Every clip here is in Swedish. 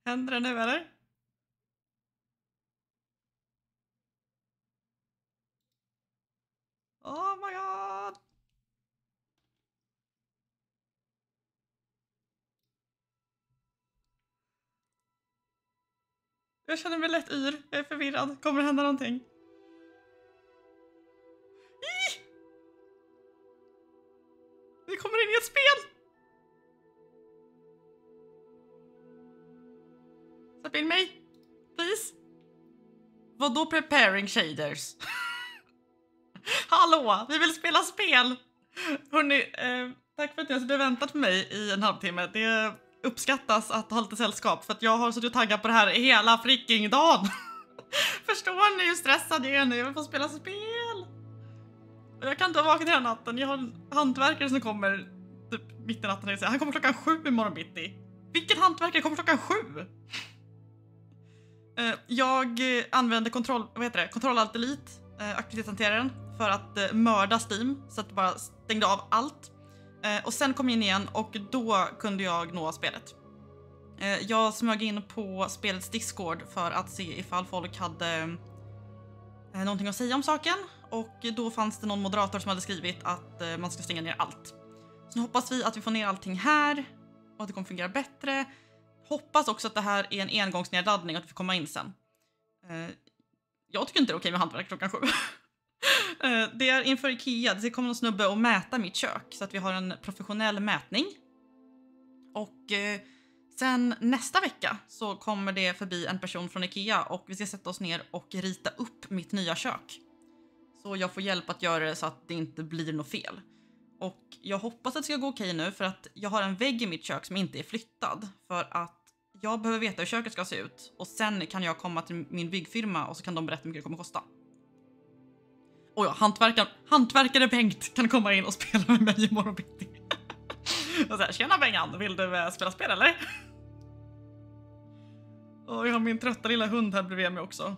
Händer det nu eller? Oh my god! Jag känner mig lätt yr. Jag är förvirrad. Kommer det hända någonting? Vi kommer in i ett spel! Släpp in mig. Please. Vadå preparing shaders? Hallå, vi vill spela spel! Hörrni, tack för att ni har väntat på mig i en halvtimme. Det uppskattas att ha lite sällskap för att jag har suttit och taggat på det här hela freaking dagen. Förstår ni hur stressad jag är nu? Jag vill få spela spel. Och jag kan inte vara vaken hela natten. Jag har en hantverkare som kommer typ mitt i natten. Han kommer klockan 7 imorgon bitti. Vilken hantverkare kommer klockan 7? Jag använder kontroll alt delete, aktivitetshanteraren, för att mörda Steam så att det bara stängde av allt. Och sen kom jag in igen och då kunde jag nå spelet. Jag smög in på spelets Discord för att se ifall folk hade någonting att säga om saken. Och då fanns det någon moderator som hade skrivit att man ska stänga ner allt. Så nu hoppas vi att vi får ner allting här och att det kommer fungera bättre. Hoppas också att det här är en engångsnedladdning och att vi får komma in sen. Jag tycker inte det är okej med hantverk klockan 7. Det är inför Ikea. Det kommer någon snubbe och mäta mitt kök så att vi har en professionell mätning. Och sen nästa vecka så kommer det förbi en person från Ikea och vi ska sätta oss ner och rita upp mitt nya kök. Så jag får hjälp att göra det så att det inte blir något fel. Och jag hoppas att det ska gå okej nu för att jag har en vägg i mitt kök som inte är flyttad. För att jag behöver veta hur köket ska se ut. Och sen kan jag komma till min byggfirma och så kan de berätta hur mycket det kommer kosta. Och ja, hantverkare Bengt kan komma in och spela med mig imorgon bitti. Och så här, tjena Bengan, vill du spela spel eller? Och jag har min trötta lilla hund här bredvid mig också.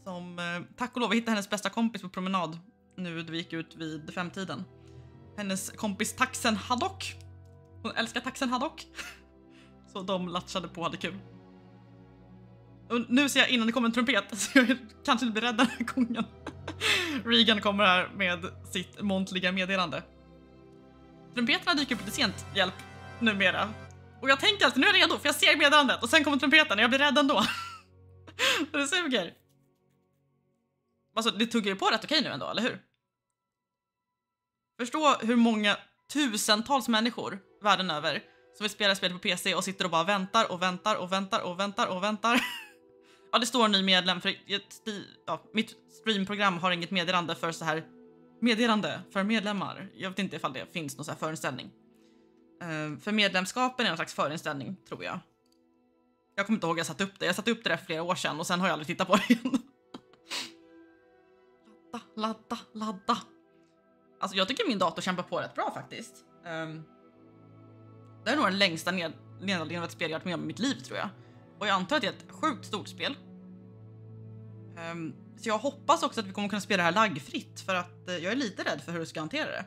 Som tack och lov hittade hennes bästa kompis på promenad. Nu då vi gick ut vid 5-tiden. Hennes kompis Taxen Haddock. Hon älskar Taxen Haddock. Så de latchade på och hade kul. Och nu ser jag innan det kommer en trumpet. Så jag kanske inte blir rädd den här gången. Regan kommer här med sitt måntliga meddelande. Trumpeterna dyker upp lite sent, hjälp, numera. Och jag tänker alltid, nu är jag redo för jag ser meddelandet. Och sen kommer trumpeten och jag blir rädd ändå. Det suger. Alltså det tuggar ju på rätt okej nu ändå, eller hur? Förstå hur många tusentals människor världen över som vill spela spel på PC och sitter och bara väntar och väntar och väntar och väntar och väntar. Ja, det står en ny medlem för mitt streamprogram har inget meddelande för så här meddelande för medlemmar. Jag vet inte ifall det finns någon så här förinställning. För medlemskapen är någon slags förinställning, tror jag. Jag kommer inte ihåg jag satt upp det. Jag satte upp det där för flera år sedan och sen har jag aldrig tittat på det igen. Ladda. Alltså jag tycker min dator kämpar på rätt bra faktiskt. Det är nog den längsta nedladdningen av ett spel jag har varit med om i mitt liv, tror jag. Och jag antar att det är ett sjukt stort spel. Så jag hoppas också att vi kommer kunna spela det här laggfritt. För att jag är lite rädd för hur du ska hantera det.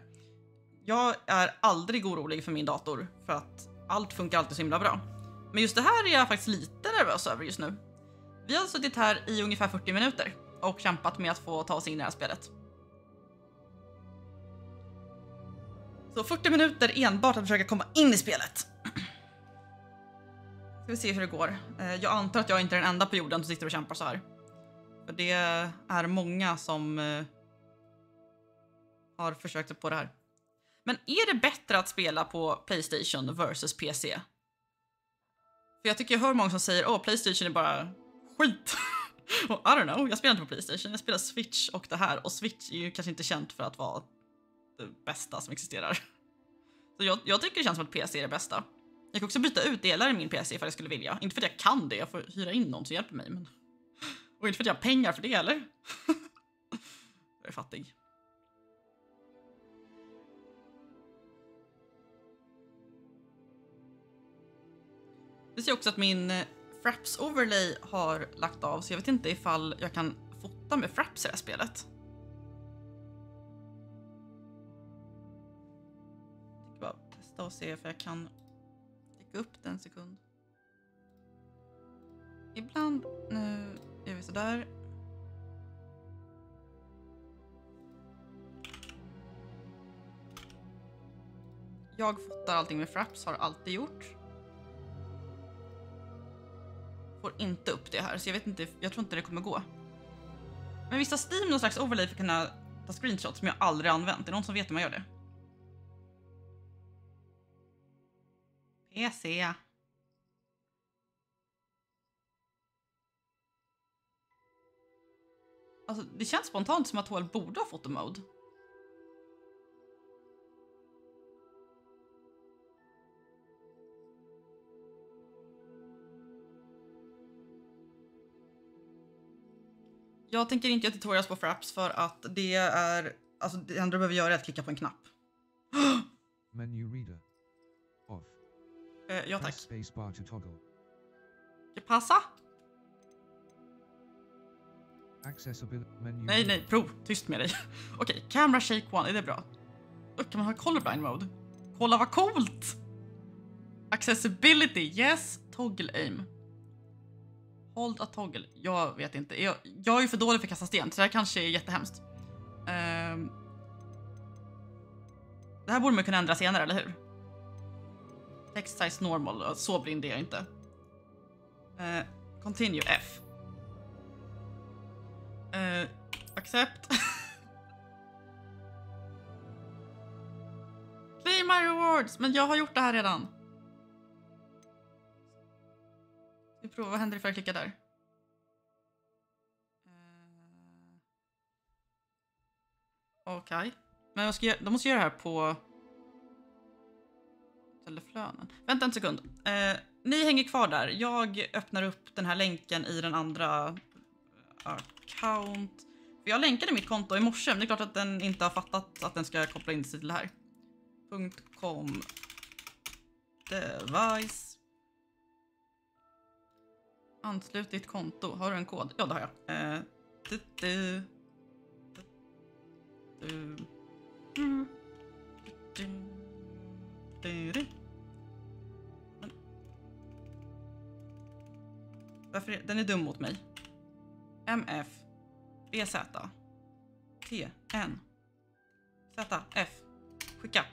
Jag är aldrig orolig för min dator. För att allt funkar alltid så himla bra. Men just det här är jag faktiskt lite nervös över just nu. Vi har suttit här i ungefär 40 minuter. Och kämpat med att få ta oss in i det här spelet. Så 40 minuter enbart att försöka komma in i spelet. Ska vi se hur det går. Jag antar att jag inte är den enda på jorden som sitter och kämpar så här. För det är många som har försökt sig på det här. Men är det bättre att spela på PlayStation versus PC? För jag tycker jag hör många som säger PlayStation är bara skit. Och I don't know, jag spelar inte på PlayStation. Jag spelar Switch och det här. Och Switch är ju kanske inte känt för att vara det bästa som existerar. Så jag tycker det känns som att PC är det bästa. Jag kan också byta ut delar i min PC för jag skulle vilja. Inte för att jag kan det, jag får hyra in någon som hjälper mig. Men... Och inte för att jag har pengar för det heller. Jag är fattig. Det ser också att min Fraps overlay har lagt av. Så jag vet inte ifall jag kan fota med Fraps i det här spelet. Jag ska bara testa och se för jag kan täcka upp den en sekund. Ibland, nu är vi sådär. Jag fotar allting med Fraps, har alltid gjort. Får inte upp det här, så jag vet inte, jag tror inte det kommer gå. Men visst har Steam någon slags overlay för att kunna ta screenshots som jag aldrig använt. Det är någon som vet hur man gör det. PC. Alltså, det känns spontant som att HL borde ha fått en mode. Jag tänker inte göra tutorials på Fraps för att det är... Alltså det enda du behöver göra är att klicka på en knapp. Menu reader. Off. Ja tack. Press spacebar to toggle. Det passa? Accessibility menu. Nej, prov. Tyst med dig. Okej, camera shake one, är det bra? Kan man ha colorblind mode? Kolla vad coolt! Accessibility, yes. Toggle aim. Hold a toggle. Jag vet inte. Jag är ju för dålig för att kasta sten, så det här kanske är jättehemskt. Det här borde man kunna ändra senare, eller hur? Text size normal. Så blind är jag inte. Continue F. Accept. Claim my rewards. Men jag har gjort det här redan. Vi provar, vad händer ifall jag klickar där? Okej. Men de måste göra det här på teleflönen. Vänta en sekund. Ni hänger kvar där. Jag öppnar upp den här länken i den andra account. För jag länkade mitt konto i morse, men det är klart att den inte har fattat att den ska koppla in sig till det här. .com device. Anslut ditt konto. Har du en kod? Ja, det har jag. Varför den är dum mot mig? MF BZ TN ZF. Skicka.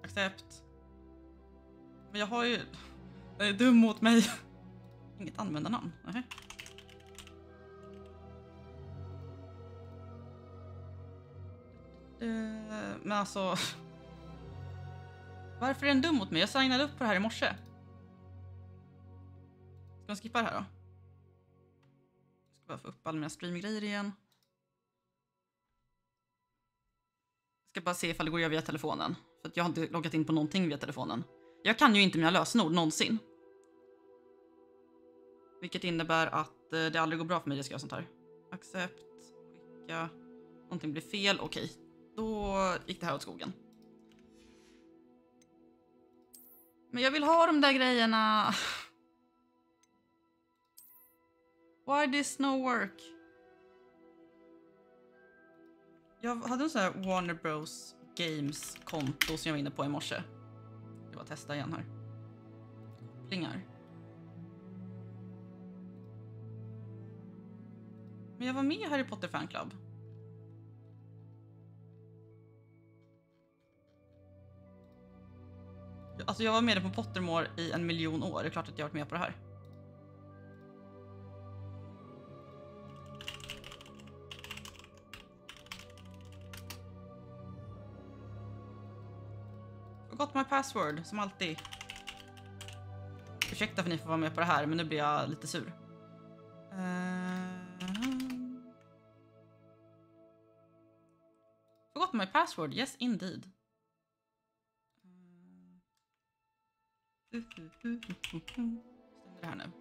Accept. Men jag har ju... Den är dum mot mig. Inget användarnamn. Nej. Men alltså... Varför är den dum mot mig? Jag signade upp på det här i morse. Ska man skippa det här då? Jag ska bara få upp alla mina streamgrejer igen. Jag ska bara se ifall det går att göra via telefonen. För att jag har inte loggat in på någonting via telefonen. Jag kan ju inte mina lösenord någonsin. Vilket innebär att det aldrig går bra för mig att göra sånt här. Accept, skicka, någonting blir fel, okej. Då gick det här åt skogen. Men jag vill ha de där grejerna. Why this no work? Jag hade en sån här Warner Bros Games konto som jag var inne på i morse. Jag bara testa igen här. Kopplingar. Men jag var med i Harry Potter Fan Club. Alltså jag var med på Pottermore i 1 miljon år. Det är klart att jag har varit med på det här. Forgot my password, som alltid. Ursäkta för att ni får vara med på det här, men nu blir jag lite sur. Forgot my password, yes indeed. Stämmer det här nu?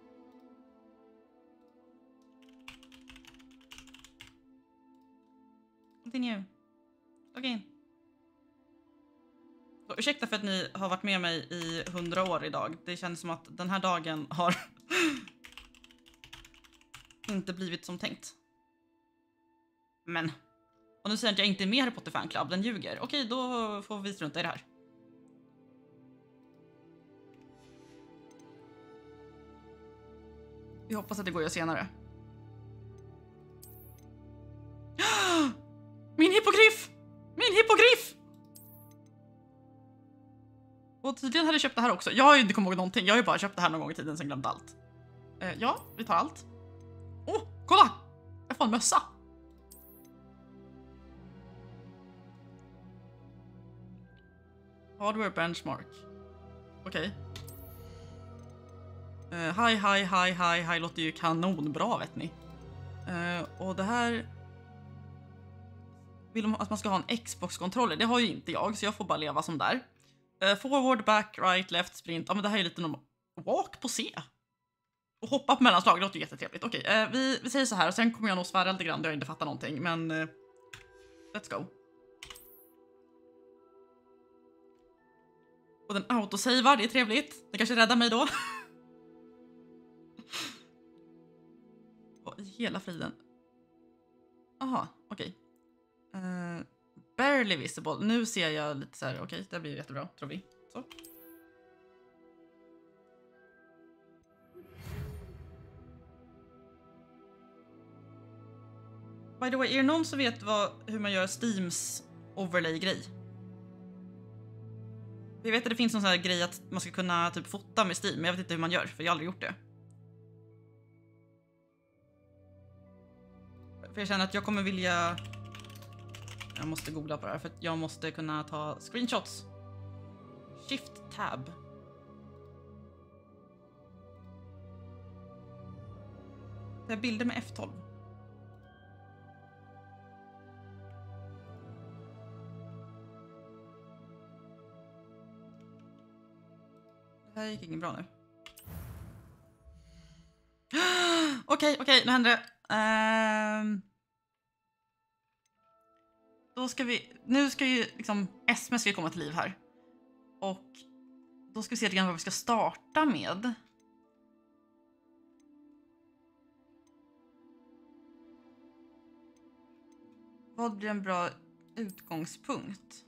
Continue. Logga in. Så, ursäkta för att ni har varit med mig i 100 år idag. Det känns som att den här dagen har inte blivit som tänkt. Men, och nu säger att jag inte är med i Harry Potter Fan Club, den ljuger. Okej, då får vi strunta i det här. Vi hoppas att det går att göra senare. Min hippogriff! Min hippogriff! Och tydligen hade jag köpt det här också. Jag har ju inte kommit ihåg någonting. Jag har ju bara köpt det här någon gång i tiden sen glömt allt. Ja, vi tar allt. Åh, kolla! Jag får en mössa. Hardware benchmark. Okej. Hi låter ju kanonbra, vet ni. Och det här vill de att man ska ha en Xbox-kontroller. Det har ju inte jag, så jag får bara leva som där. Forward, back, right, left, sprint. Ja, men det här är lite normal. Walk på C. Och hoppa på mellanslag, det låter ju jättetrevligt. Okej, vi säger så här och sen kommer jag nog svära lite grann då jag inte fattar någonting. Men let's go. Och den autosavar, det är trevligt. Den kanske räddar mig då. I hela friden. Aha, okej. Barely visible. Nu ser jag lite så här, okej, det blir jättebra, tror vi. Så. By the way, är det någon som vet hur man gör Steams overlay-grej? Jag vet att det finns någon sån här grej att man ska kunna typ fota med Steam, men jag vet inte hur man gör, för jag har aldrig gjort det. För jag känner att jag kommer vilja... Jag måste googla på det här, för att jag måste kunna ta screenshots. Shift tab. Det är bilder med F12. Det här gick inget bra nu. Okej, nu händer det. Då ska vi... Nu ska ju liksom... SMS ska komma till liv här. Och då ska vi se lite grann vad vi ska starta med. Vad blir en bra utgångspunkt?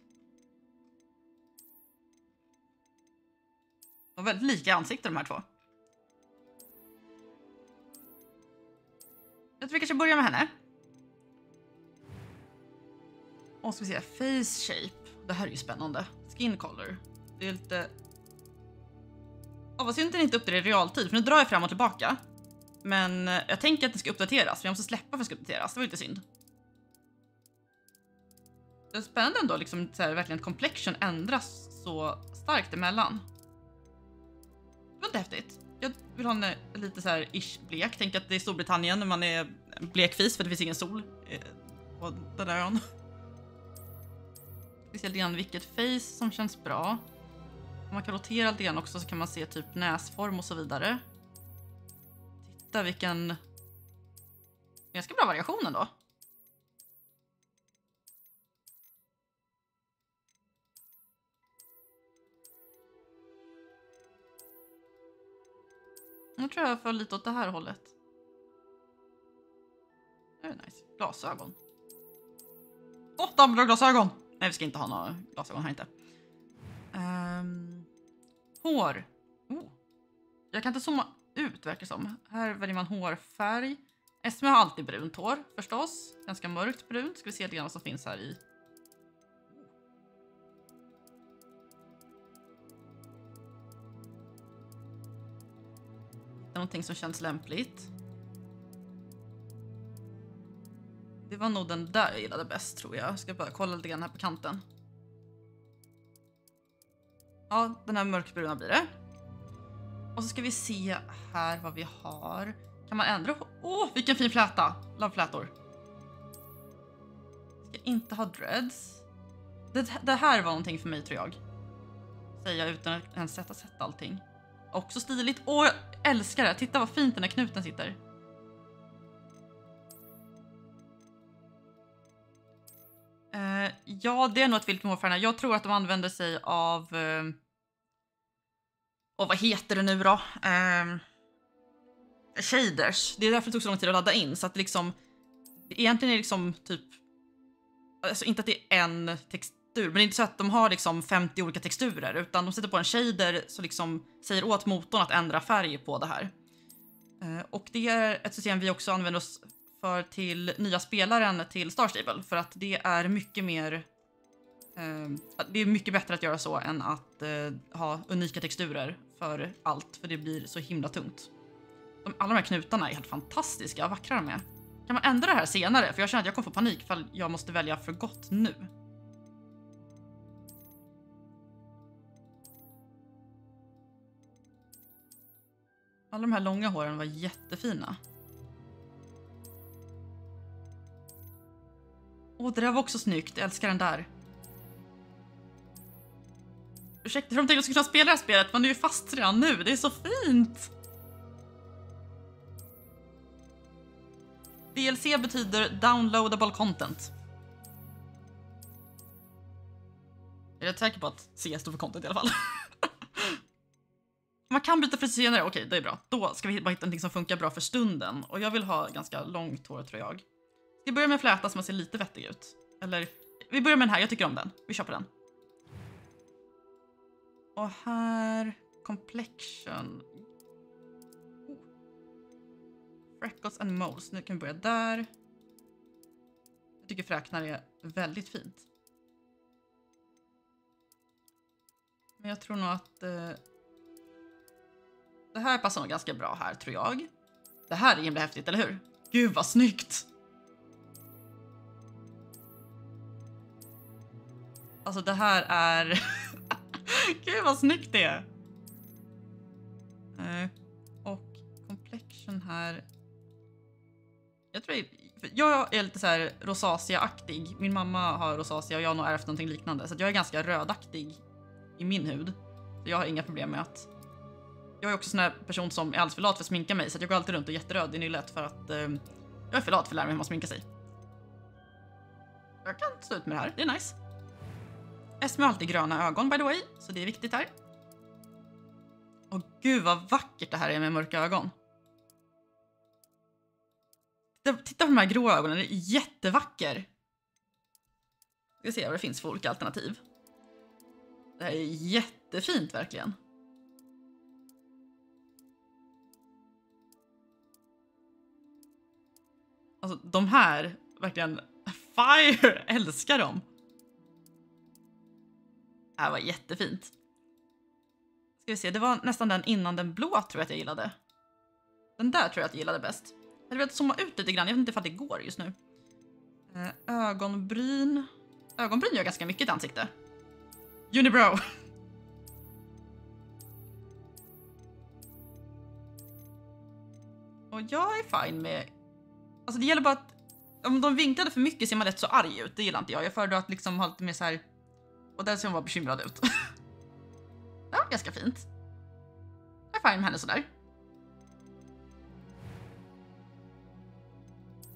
De är väldigt lika i ansiktet, de här två. Jag tror vi kanske börjar med henne. Och ska vi se, face shape. Det här är ju spännande. Skin color. Det är lite... vad synd att den inte uppdaterar i realtid, för nu drar jag fram och tillbaka. Men jag tänker att den ska uppdateras, för jag måste släppa för att den ska uppdateras. Det var lite synd. Det är spännande ändå, liksom, så här, verkligen att complexion ändras så starkt emellan. Det var inte häftigt. Jag vill ha en lite så här ish blek. Tänk att det är Storbritannien när man är blekfis för det finns ingen sol på den där ön. Vi ser lite grann vilket face som känns bra. Om man kan rotera lite grann också så kan man se typ näsform och så vidare. Titta vilken ganska bra variation ändå. Nu tror jag för lite åt det här hållet. Det är nice. Glasögon. 8 bra glasögon! Nej, vi ska inte ha några glasögon här inte. Hår. Jag kan inte zooma ut, verkar som. Här väljer man hårfärg. Esme har alltid brunt hår, förstås. Ganska mörkt brunt. Ska vi se lite grann vad som finns här i. Någonting som känns lämpligt. Det var nog den där jag gillade bäst, tror jag. Ska bara kolla lite grann här på kanten. Ja, den här mörkbruna blir det. Och så ska vi se här vad vi har. Kan man ändra på... vilken fin fläta. Love-flätor. Ska inte ha dreads. Det här var någonting för mig, tror jag. Säger jag utan att ens sätta allting. Också stiligt. Jag älskar det. Titta vad fint den här knuten sitter. Ja, det är nog ett vilt med hårfärgerna. Jag tror att de använder sig av... vad heter det nu då? Shaders. Det är därför det tog så lång tid att ladda in. Så att liksom... Egentligen är det liksom typ... Alltså inte att det är en textur. Men det är inte så att de har liksom 50 olika texturer. Utan de sätter på en shader så liksom säger åt motorn att ändra färg på det här. Och det är ett system vi också använder oss för till nya spelaren till Star Stable. För att det är mycket mer... det är mycket bättre att göra så än att ha unika texturer för allt. För det blir så himla tungt. Alla de här knutarna är helt fantastiska och vackra de är. Kan man ändra det här senare? För jag känner att jag kommer få panik för jag måste välja för gott nu. Alla de här långa håren var jättefina. Åh, det där var också snyggt. Jag älskar den där. Ursäkta för de tänkte att jag skulle kunna spela det här spelet, men det är ju fast redan nu. Det är så fint! DLC betyder downloadable content. Jag är rätt säker på att C står för content i alla fall. Man kan byta frisyr senare, okej, det är bra. Då ska vi bara hitta någonting som funkar bra för stunden. Och jag vill ha ganska långt hår, tror jag. Ska vi börja med en fläta som ser lite vettig ut? Eller, vi börjar med den här, jag tycker om den. Vi kör på den. Och här, complexion. Freckles and moles. Nu kan vi börja där. Jag tycker fräknar är väldigt fint. Men jag tror nog att det här passar nog ganska bra här, tror jag. Det här är himla häftigt, eller hur? Gud vad snyggt! Alltså det här är... Gud vad snyggt det är! Och complexion här... Jag är lite så här rosacea-aktig. Min mamma har rosacea och jag har nog ärvt någonting liknande. Så jag är ganska rödaktig i min hud. Så jag har inga problem med att... Jag är också en sån här person som är alldeles för lat för att sminka mig. Så jag går alltid runt och är jätteröd i nyllet för att jag är för lat för att lära mig hur man sminkar sig. Jag kan stå ut med det här, det är nice. Esme har alltid gröna ögon by the way, så det är viktigt här. Och gud vad vackert det här är med mörka ögon. Titta på de här grå ögonen, det är jättevacker. Vi ska se vad det finns för olika alternativ. Det här är jättefint verkligen. Alltså de här, verkligen, fire, älskar dem. Det här var jättefint. Ska vi se, det var nästan den innan den blå tror jag att jag gillade. Den där tror jag att jag gillade bäst. Jag vill zooma ut lite grann, jag vet inte ifall det går just nu. Ögonbryn. Ögonbryn gör ganska mycket i ansikte. Unibrow. Och jag är fine med... Alltså det gäller bara att... Om de vinklade för mycket ser man rätt så arg ut. Det gillar inte jag. Jag föredrar att liksom ha lite mer så här... Och där ser hon vara bekymrad ut. Ja, ganska fint. Jag är fine med henne sådär.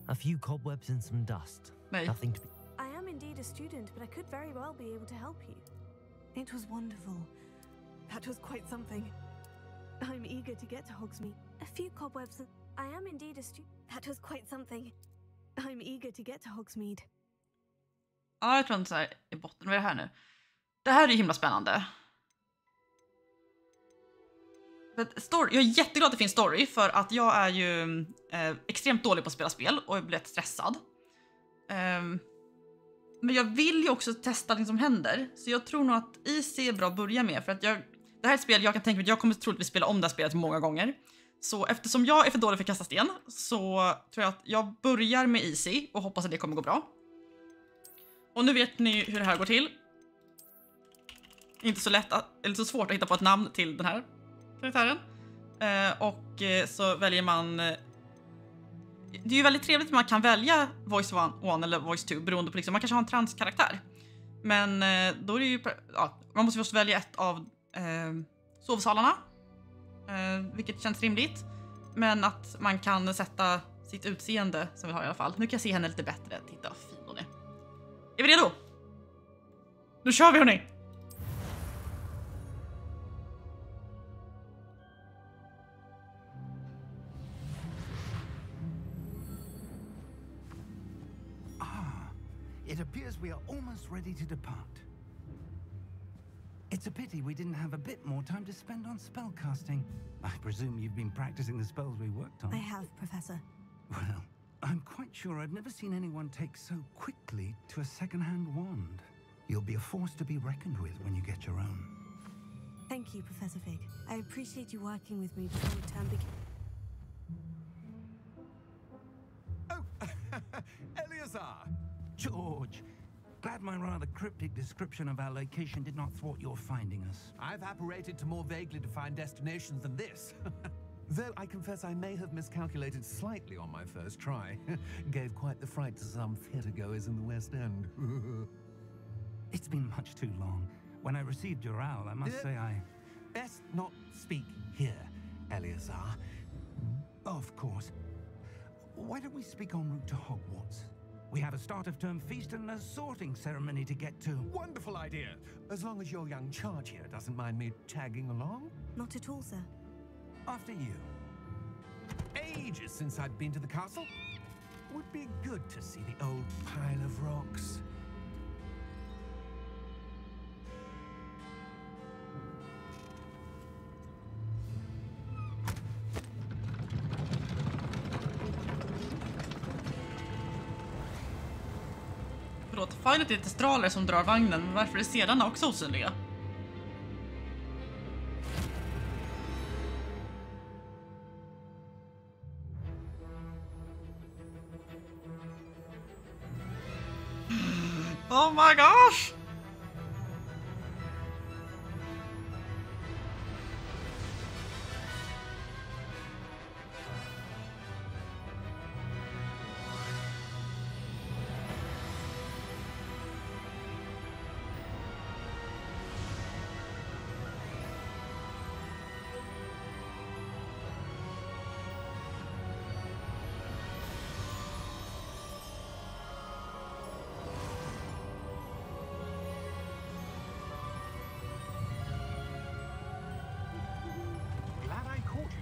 A few cobwebs and some dust. Nej. Nothing to be... I am indeed a student, but I could very well be able to help you. It was wonderful. That was quite something. I'm eager to get to Hogsmeade. A few cobwebs. I am indeed a student. That was quite something. I'm eager to get to Hogsmeade. Ja, jag tror inte så här i botten. Vad är det här nu? Det här är ju himla spännande. Jag är jätteglad att det finns story för att jag är ju extremt dålig på att spela spel och jag blir lätt stressad. Men jag vill ju också testa det som händer. Så jag tror nog att IC är bra att börja med. För att det här är ett spel jag kan tänka mig att jag kommer troligtvis spela om det här spelet många gånger. Så eftersom jag är för dålig för att kasta sten så tror jag att jag börjar med Easy och hoppas att det kommer gå bra. Och nu vet ni hur det här går till. Inte så lätt, eller så svårt att hitta på ett namn till den här karaktären. Och så väljer man... Det är ju väldigt trevligt att man kan välja Voice 1 eller Voice 2 beroende på liksom, man kanske har en transkaraktär. Men då är det ju... Ja, man måste först välja ett av sovsalarna. Vilket känns rimligt. Men att man kan sätta sitt utseende som vi har i alla fall. Nu kan jag se henne lite bättre. Titta vad fin hon är. Är vi redo? Nu kör vi hörni! It appears we are almost ready to depart. It's a pity we didn't have a bit more time to spend on spellcasting. I presume you've been practicing the spells we worked on. I have, Professor. Well, I'm quite sure I've never seen anyone take so quickly to a second-hand wand. You'll be a force to be reckoned with when you get your own. Thank you, Professor Fig. I appreciate you working with me before the term begins. Oh, Eleazar! George, glad my rather cryptic description of our location did not thwart your finding us. I've apparated to more vaguely defined destinations than this. Though I confess I may have miscalculated slightly on my first try. Gave quite the fright to some theatre-goers in the West End. It's been much too long. When I received your owl, I must say I... Best not speak here, Eleazar. Of course. Why don't we speak en route to Hogwarts? We have a start-of-term feast and a sorting ceremony to get to. Wonderful idea! As long as your young charge here doesn't mind me tagging along. Not at all, sir. After you. Ages since I'd been to the castle. Would be good to see the old pile of rocks. Förlåt, finet är lite straler som drar vagnen, men varför är sedarna också osynliga? Oh my gosh!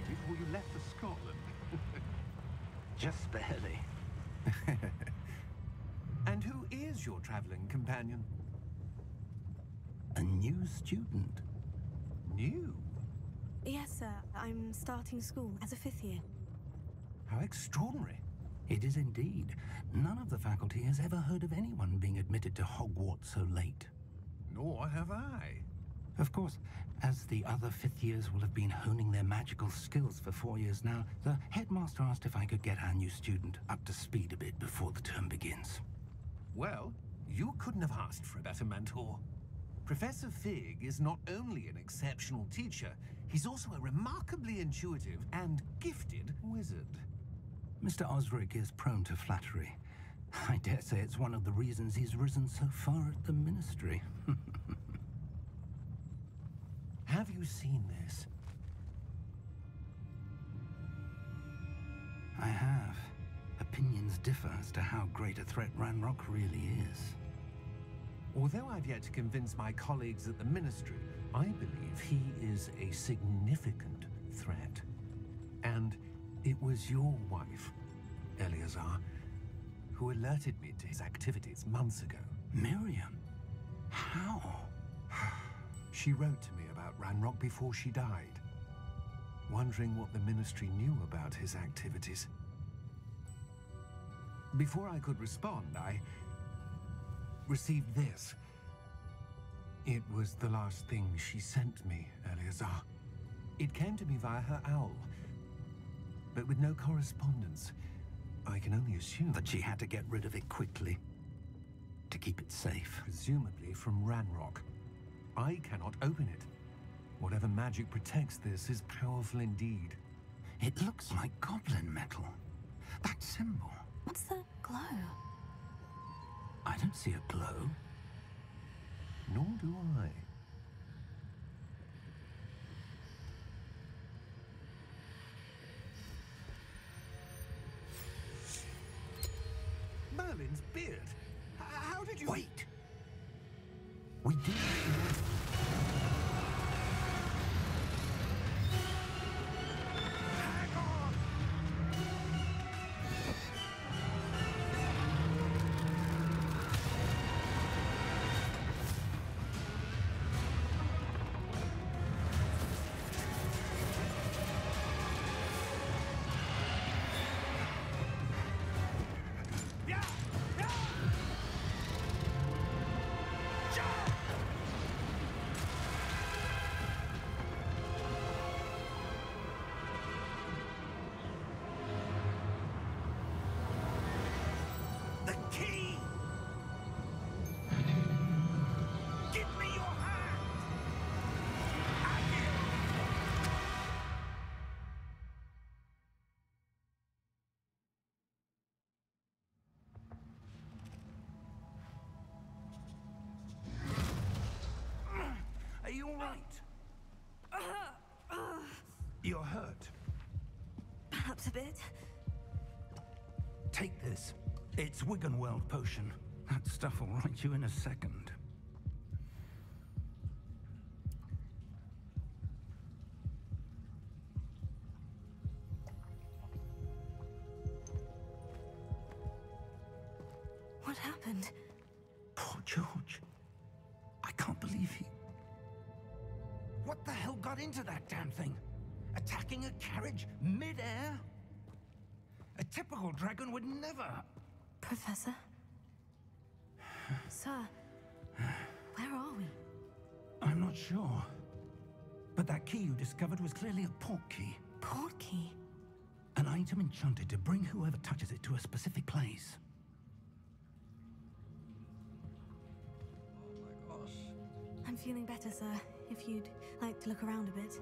Before you left for Scotland. Just barely. And who is your traveling companion? A new student. New? Yes, sir. I'm starting school as a 5th year. How extraordinary. It is indeed. None of the faculty has ever heard of anyone being admitted to Hogwarts so late. Nor have I. Of course, as the other 5th years will have been honing their magical skills for 4 years now, the headmaster asked if I could get our new student up to speed a bit before the term begins. Well, you couldn't have asked for a better mentor. Professor Fig is not only an exceptional teacher, he's also a remarkably intuitive and gifted wizard. Mr. Osric is prone to flattery. I dare say it's one of the reasons he's risen so far at the Ministry. Have you seen this? I have. Opinions differ as to how great a threat Ranrock really is. Although I've yet to convince my colleagues at the Ministry, I believe he is a significant threat. And it was your wife, Eleazar, who alerted me to his activities months ago. Miriam? How? She wrote to me about Ranrock before she died, wondering what the Ministry knew about his activities. Before I could respond, I received this. It was the last thing she sent me, Eleazar. It came to me via her owl, but with no correspondence. I can only assume That she had to get rid of it quickly. To keep it safe. presumably from Ranrock. I cannot open it. Whatever magic protects this is powerful indeed. It looks like goblin metal. That symbol. What's the glow? I don't see a glow. Nor do I. Merlin's beard. How did you... Wait! We did. bit. Take this. It's Wiggenweld potion. That stuff will right you in a second. What happened? Poor George. I can't believe he... What the hell got into that damn thing? Attacking a carriage mid-air? A typical dragon would never... Professor? Sir, where are we? I'm not sure. But that key you discovered was clearly a port key. Port key? An item enchanted to bring whoever touches it to a specific place. Oh my gosh. I'm feeling better, sir. If you'd like to look around a bit.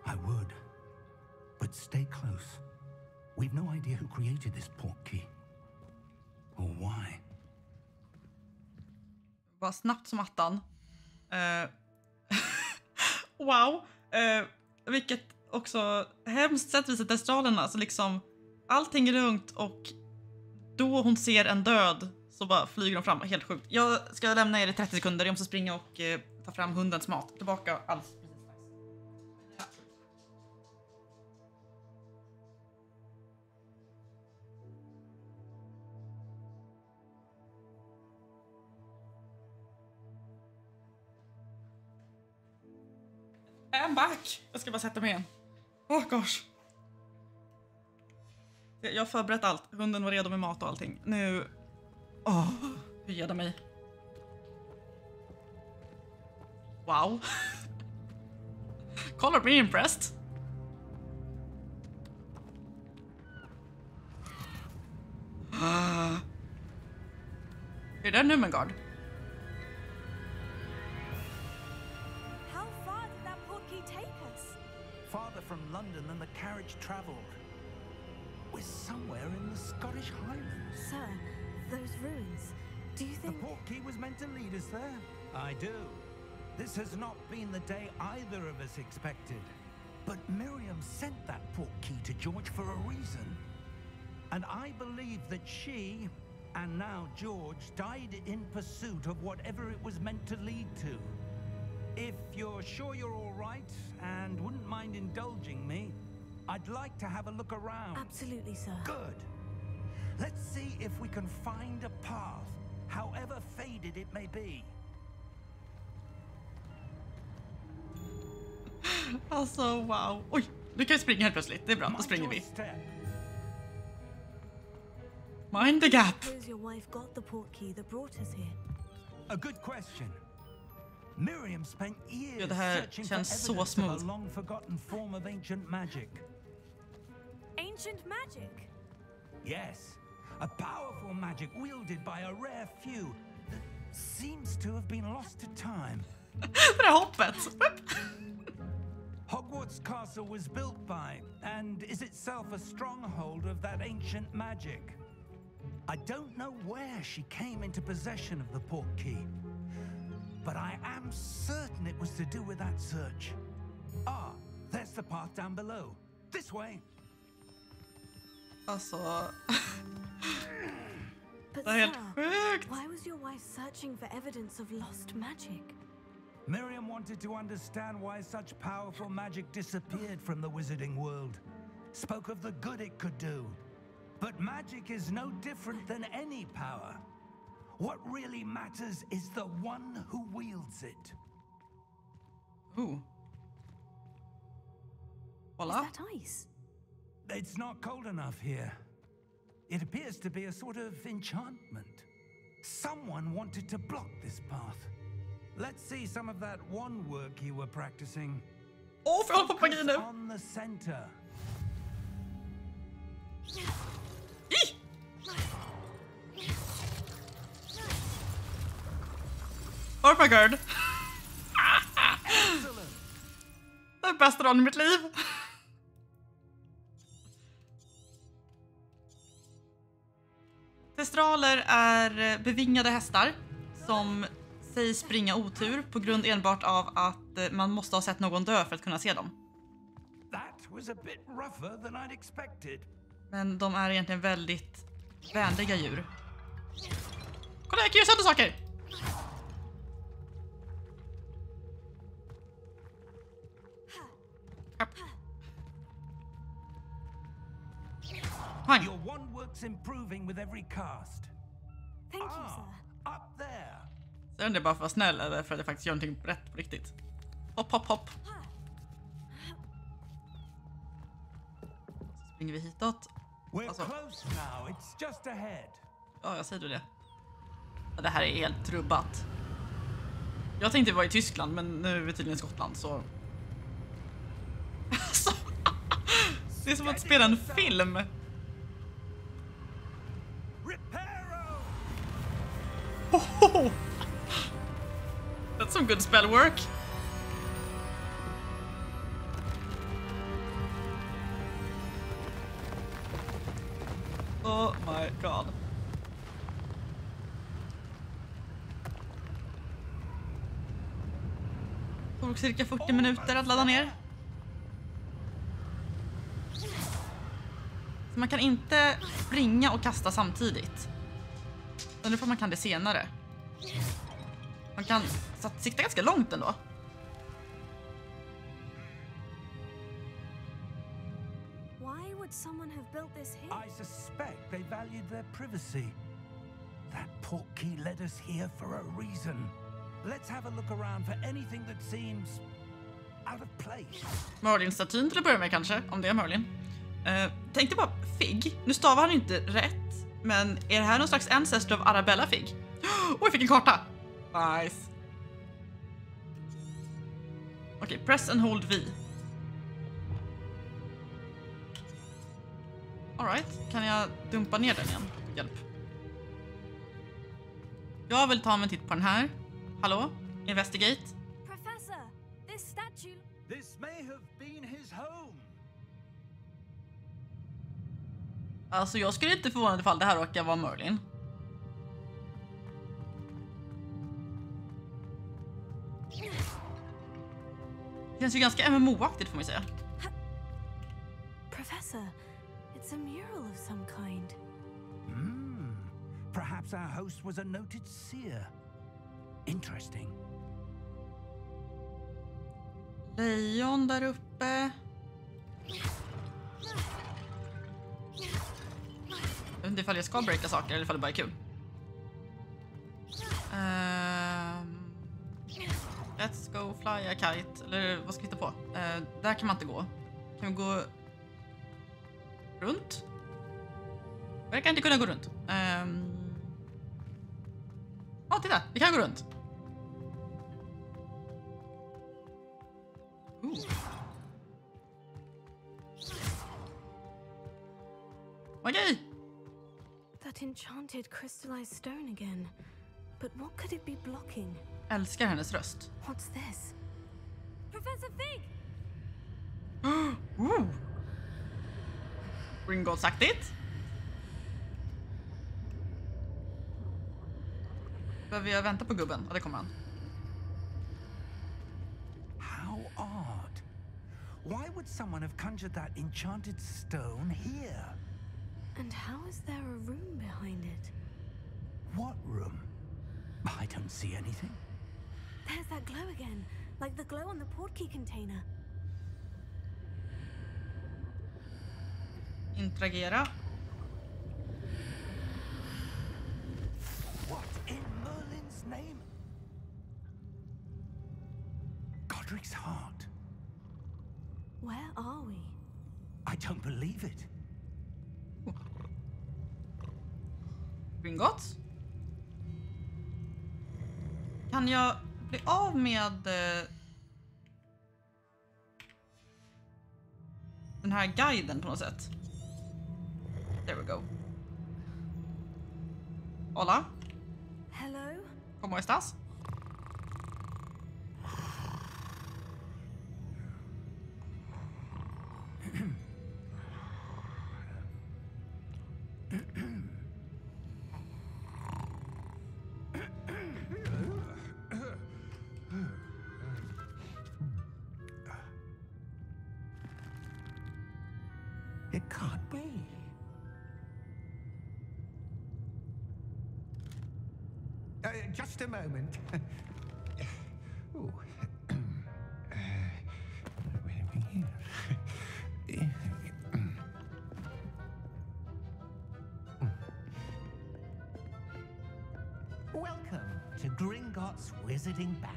I would. But stay close. We've no idea who created this port key. Or why. Bara snabbt som attan. Wow. Vilket också hemskt sätt visar testralerna. Så liksom allting är lugnt och då hon ser en död så bara flyger de fram. Helt sjukt. Jag ska lämna er i 30 sekunder. Jag måste springa och ta fram hundens mat. Tillbaka alls. I'm back! Jag ska bara sätta mig igen. Oh gosh. Jag har förberett allt. Hunden var redo med mat och allting. Nu... hur ger det mig? Wow. Color me impressed. Är det Numengard? How far did that port key take us? Farther from London than the carriage travelled. We're somewhere in the Scottish Highlands. Sir, those ruins. Do you The think... port key was meant to lead us there. I do. This has not been the day either of us expected. But Miriam sent that port key to George for a reason. And I believe that she, and now George, died in pursuit of whatever it was meant to lead to. If you're sure you're all right and wouldn't mind indulging me, I'd like to have a look around. Absolutely, sir. Good. Let's see if we can find a path, however faded it may be. Alltså, wow. Oj, du kan ju springa helt plötsligt. Det är bra, då springer vi. Mind the gap. Suppose your wife got the port key that brought us here. A good question. Miriam spent years det här searching for känns så evidence of a smooth. long forgotten form of ancient magic. Ancient magic? Yes, a powerful magic wielded by a rare few that seems to have been lost to time. Det där hoppet. Hogwarts Castle was built by, and is itself a stronghold of that ancient magic. I don't know where she came into possession of the port key, but I am certain it was to do with that search. Ah, there's the path down below. This way. Alltså... But Det är helt sir, sjukt. why was your wife searching for evidence of lost magic? Miriam wanted to understand why such powerful magic disappeared from the wizarding world. Spoke of the good it could do. But magic is no different than any power. What really matters is the one who wields it. Ooh. Is Voila. that ice? It's not cold enough here. It appears to be a sort of enchantment. Someone wanted to block this path. Let's see some of that wand work you were practicing. Åh, för jag håller på Focus nu. on the center. Ih! Orpagard. Excellent. Det är bästa dagen i mitt liv. Testraler är bevingade hästar som sägs bringa otur på grund enbart av att man måste ha sett någon dö för att kunna se dem. That was a bit rougher than I'd expected. Men de är egentligen väldigt vänliga djur. Kolla, jag kan göra sönder saker! Fine. Your one work's improving with every cast. Thank you, sir. Up there. Så är det bara för att vara snäll eller för att jag faktiskt gör någonting rätt på riktigt. Hopp, hopp, hopp. Så springer vi hitåt. We're Alltså. close now. It's just ahead. Ja, jag säger det. Ja, det här är helt trubbat. Jag tänkte vara i Tyskland, men nu är vi tydligen i Skottland, så... Det är som att spela en film. Reparo! Oh, that's some good spell work. Oh my god. Tog cirka 40 minuter att ladda ner. Så man kan inte springa och kasta samtidigt. Undrar för man kan det senare. Man kan sikta ganska långt ändå. Why would someone have built this here? I suspect they valued their privacy. That portkey led us here for a reason. Let's have a look around for anything that seems out of place. Merlin-statyn till att börja med kanske, om det är Merlin. Tänkte bara, Fig. Nu stavar han inte rätt. Men är det här någon slags ancestor av Arabella Fig? Oj, jag fick en karta! Nice. Okej, press and hold V. Alright, kan jag dumpa ner den igen? Hjälp. Jag vill ta en titt på den här. Hallå? Investigate. Professor, this statue... This may have been his home. Alltså jag skulle inte förvåna ifall det här råkar vara Merlin. Det känns ju ganska MMO-aktigt får man säga. Professor, it's a mural of some kind. Perhaps our host was a noted seer. Interesting. Lejon där uppe. Jag vet inte ifall jag ska breaka saker eller ifall det bara är kul. Let's go fly a kite. Eller vad ska vi hitta på? Där kan man inte gå. Kan vi gå runt? Verkar inte kunna gå runt. Ja, titta. Vi kan gå runt. Okej. That enchanted crystallized stone again. But what could it be blocking? Älskar hennes röst. What's this? Professor Fig! Gringotts-aktigt. Behöver jag vänta på gubben? Ja, det kommer han. How odd. Why would someone have conjured that enchanted stone here? And how is there a room behind it? What room? I don't see anything. There's that glow again, like the glow on the portkey container. Interagera. What in Merlin's name? Godric's heart. Where are we? I don't believe it. Gringotts. Kan jag bli av med den här guiden på något sätt? There we go. Hola. Hello? ¿Cómo estás? It can't be. Just a moment. Ooh. Welcome to Gringotts Wizarding Bank.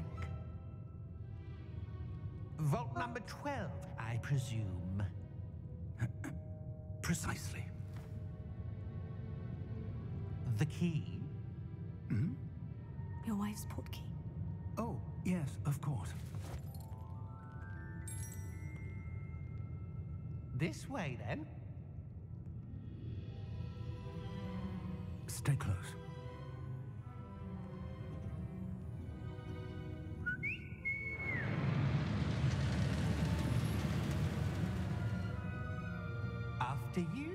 Vault number 12, I presume. Precisely. The key? Your wife's portkey. Oh, yes, of course. This way, then. Stay close. After you.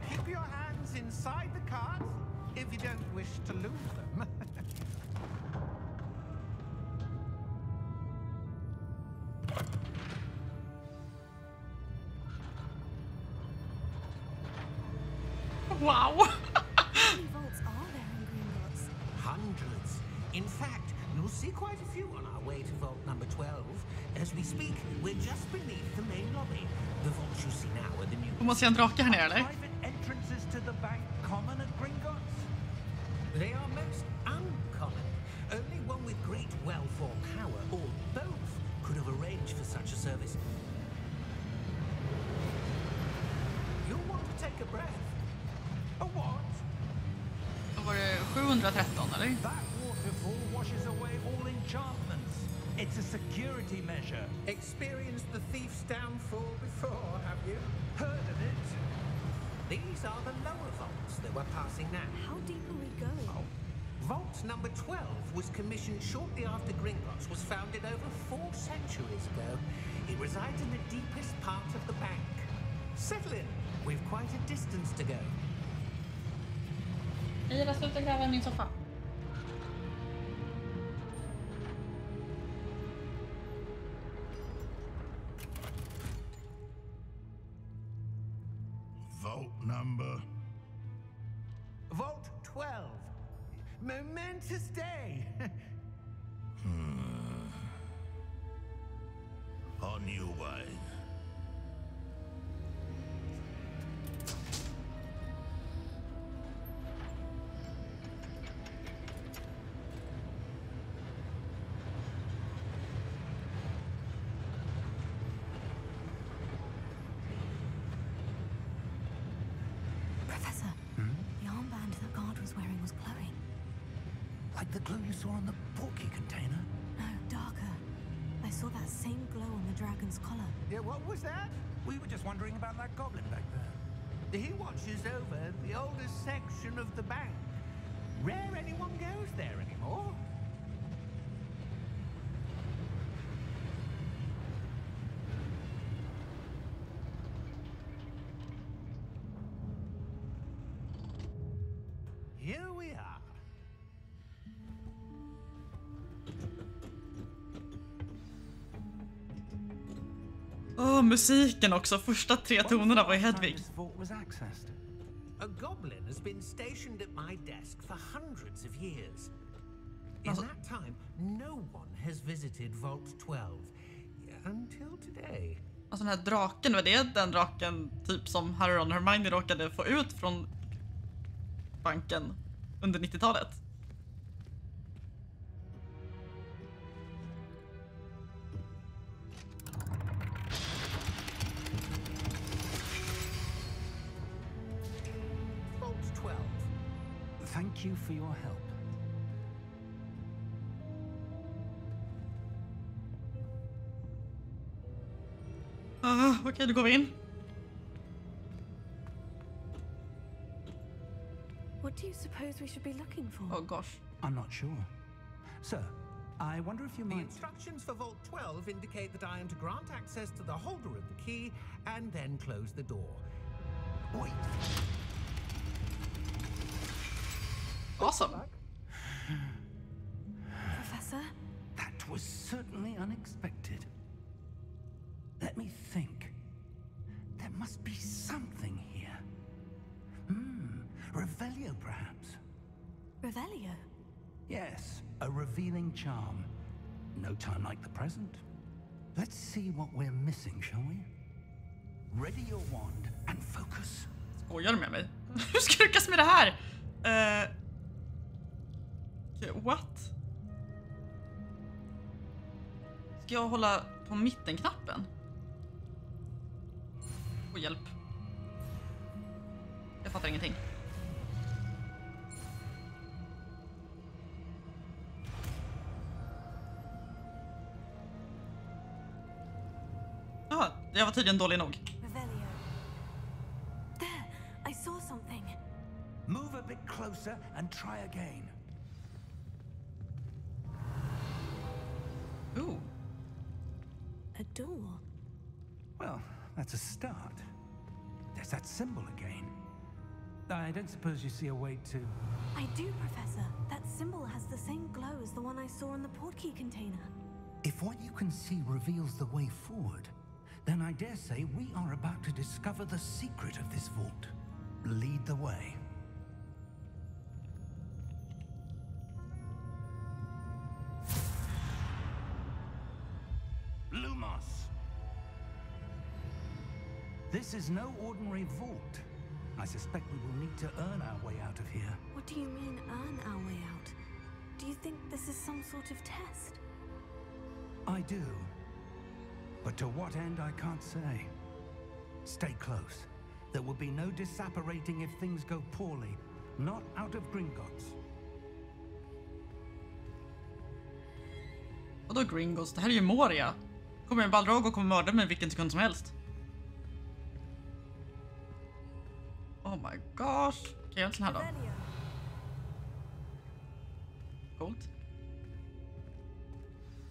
Keep your hands inside the cart if you don't wish to lose them. Wow! How many vaults are there in Gringotts? Hundreds. In fact, you'll see quite a few on our way to vault number 12. As we speak, we're just beneath the main lobby. The vaults you see now are the new... Du måste se en drake här nere, eller? Private entrances to the bank common at Gringotts? They are most uncommon. Only one with great wealth or power, or both, could have arranged for such a service. You'll want to take a breath. A what? Då var det 713, eller? That waterfall washes away all enchantments. It's a security measure. Experienced the thief's downfall before, have you? Heard of it? These are the lower vaults that we're passing now. How deep are we going? Vault number 12 was commissioned shortly after Gringotts was founded over 4 centuries ago. It resides in the deepest part of the bank. Settle in. We've quite a distance to go. Ida, sluta gräva i min soffa. Vault number. Vault 12. Momentous day. On your way. Professor, the armband that guard was wearing was glowing. Like the glue you saw on the portkey container? No, darker. I saw that same glow on the dragon's collar. Yeah, what was that? We were just wondering about that goblin back there. He watches over the oldest section of the bank. Rare anyone goes there anymore. Here we are. Musiken också. Första 3 tonerna var i Hedvig. This vault was accessed. A goblin has been stationed at my desk for hundreds of years. In Alltså- that time, no one has visited Vault 12 until today. Alltså den här draken, var det den draken typ som Harry, Ron och Hermione råkade få ut från banken under 90-talet? Vault 12. Thank you for your help. Okej, då går vi in. What do you suppose we should be looking for? Oh gosh. I'm not sure. Sir, I wonder if you The might... instructions for Vault 12 indicate that I am to grant access to the holder of the key and then close the door. Wait. Awesome. Professor. That was certainly unexpected. Let me think. There must be something here. Revelio, perhaps. Revelio? Yes, a revealing charm. No time like the present. Let's see what we're missing, shall we? Ready your wand and focus. Skojar du med mig? Hur ska du lyckas med det här? What? Ska jag hålla på mittenknappen? Och hjälp. Jag fattar ingenting. Jaha, jag var tydligen dålig nog. Revelio. There, I saw something. Move a bit closer and try again. Ooh. A door. Well, that's a start. There's that symbol again. I don't suppose you see a way to... I do, Professor. That symbol has the same glow as the one I saw in the portkey container. If what you can see reveals the way forward, then I dare say we are about to discover the secret of this vault. Lead the way. Lumos! This is no ordinary vault. I suspect we will need to earn our way out of here. What do you mean, earn our way out? Do you think this is some sort of test? I do. But to what end, I can't say. Stay close. There will be no disapparating if things go poorly. Not out of Gringotts. Vadå Gringotts? Det här är ju Moria. Kommer en Balrog och kommer mörda mig vilken sekund som helst. Oh my gosh. Kan jag göra en sån här då? Revelio. Coolt.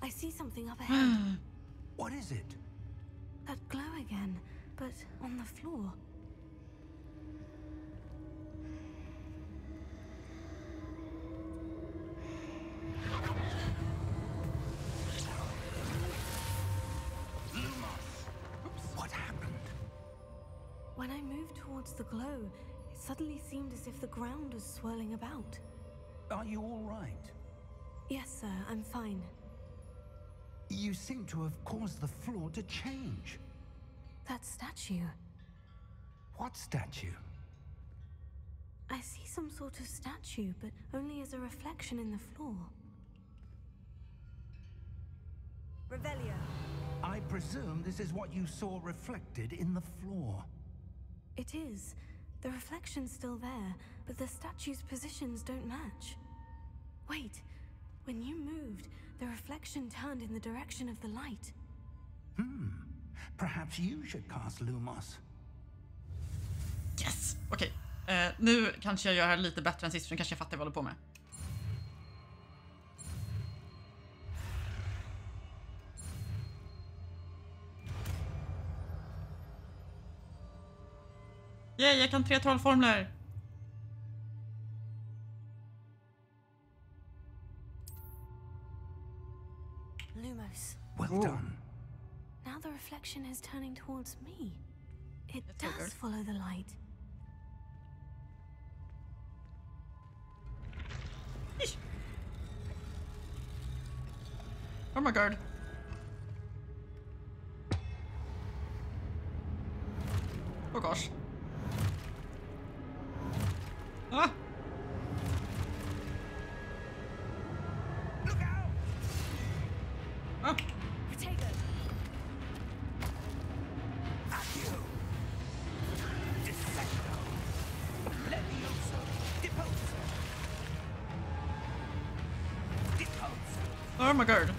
I see something up ahead. What is it? That glow again, but on the floor. What happened? When I moved towards the glow, it suddenly seemed as if the ground was swirling about. Are you all right? Yes, sir, I'm fine. You seem to have caused the floor to change. That statue. What statue? I see some sort of statue, but only as a reflection in the floor. Revelio. I presume this is what you saw reflected in the floor. It is. The reflection's still there, but the statue's positions don't match. Wait. When you moved, the reflection turned in the direction of the light. Perhaps you should cast Lumos. Yes! Okej. Nu kanske jag gör det här lite bättre än sist, för nu kanske jag fattar vad jag håller på med. Yay, jag kan 3 trollformler! Lumos. Well done. Now the reflection is turning towards me. It That's so does weird. follow the light. Oh my god. Oh gosh. Ah! Look out! Ah! Protego. Accio! Dissecto! Levioso! Deposo! Deposo! Oh my god.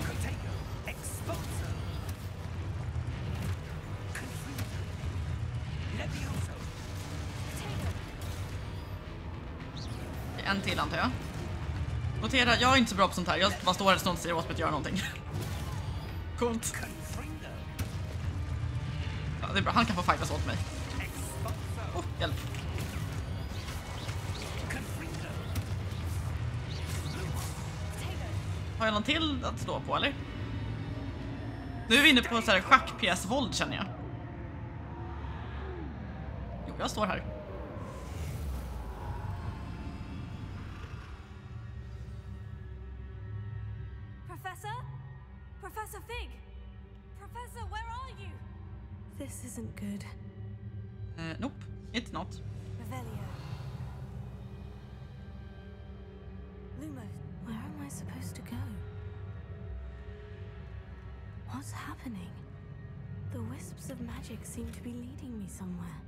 Protego! Exposo! Confuso! Levioso! En till antar jag. Notera, jag är inte så bra på sånt här. Jag bara står här och säger åt mig att göra någonting. Coolt. Confringo! Ja, det är bra. Han kan få fightas åt mig. Exposo! Oh, hjälp. Har jag någon till att slå på eller? Nu är vi inne på så här schackpjäsvåld känner jag. Jo, jag står här. Professor? Professor Fig? Professor, where are you? This isn't good. Nope, it's not. Revelio. Lumos, where am I supposed to go? What's happening? The wisps of magic seem to be leading me somewhere.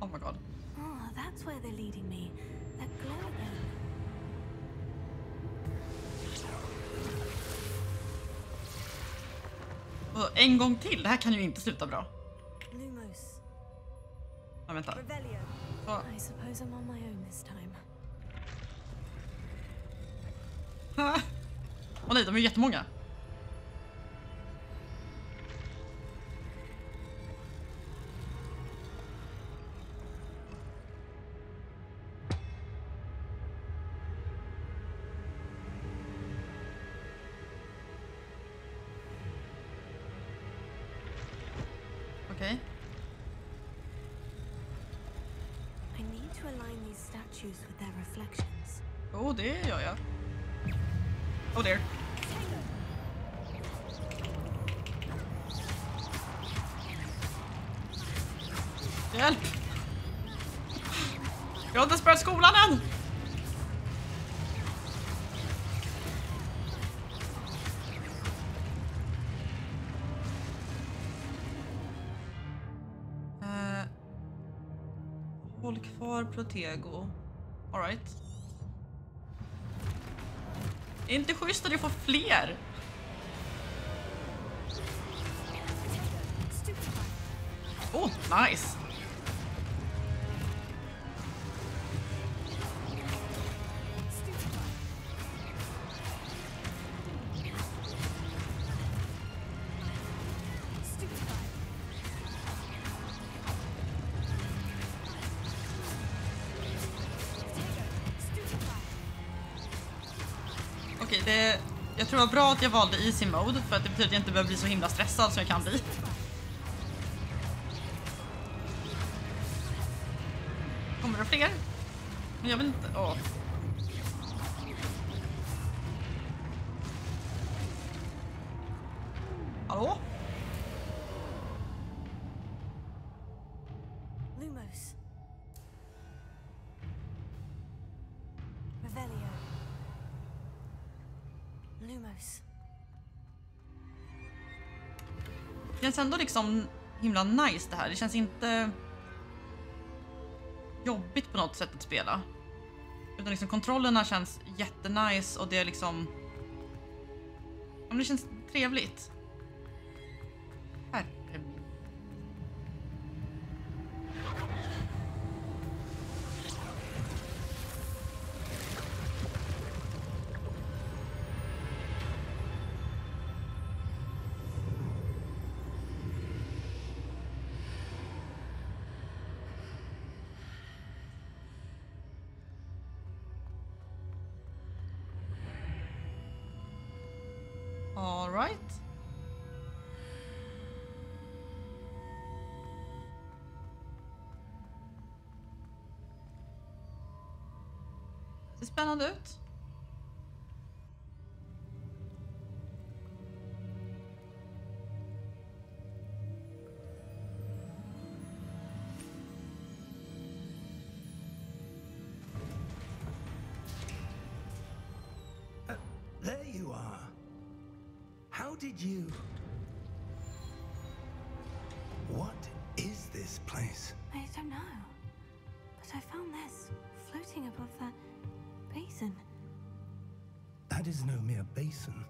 Oh my god. Oh, that's where they're leading me. That glow again. Och en gång till, det här kan ju inte sluta bra. Lumos. Ja, vänta. Revelio. Så. I suppose I'm on my own this time. Åh nej, de är ju jättemånga. Okej. I need to align these statues with their reflections. Oh, det gör jag. Oh dear. Hjälp! Jag har inte spöat skolan än! Håll kvar Protego. All right. Inte schysst att jag får fler. Oh, nice. Okej, jag tror det var bra att jag valde easy mode för att det betyder att jag inte behöver bli så himla stressad som jag kan bli. Kommer det fler? Men jag vill inte... Åh. Hallå? Lumos. Revelio. Lumos. Det känns ändå liksom himla nice det här. Det känns inte jobbigt på något sätt att spela. Utan liksom kontrollerna känns jättenice och det är liksom... Ja, men det känns trevligt. Herre min. All right. Det ser spännande ut. There you are. How did you... What is this place? I don't know. But I found this floating above that basin. That is no mere basin.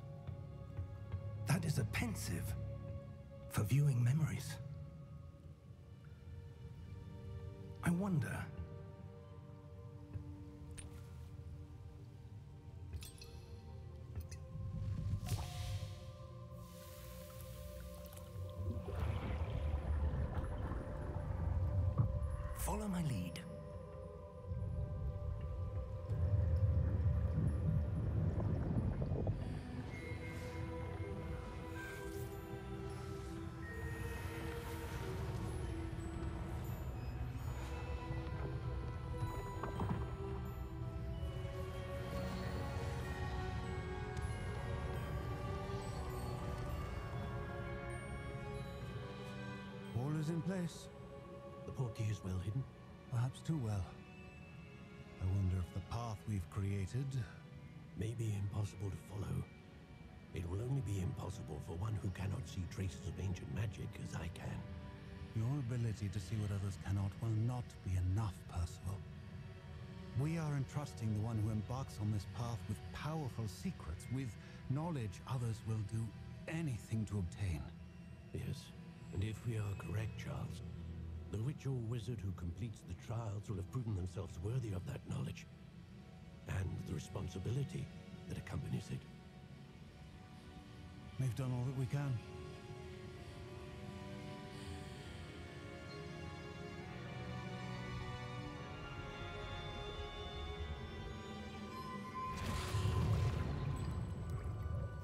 That is a pensive for viewing memories. I wonder Follow my lead. All is in place. The portkey is well hidden. Perhaps too well. I wonder if the path we've created... May be impossible to follow. It will only be impossible for one who cannot see traces of ancient magic as I can. Your ability to see what others cannot will not be enough, Percival. We are entrusting the one who embarks on this path with powerful secrets, with knowledge others will do anything to obtain. Yes, and if we are correct, Charles, the witch or wizard who completes the trials will have proven themselves worthy of that knowledge, and the responsibility that accompanies it. We've done all that we can.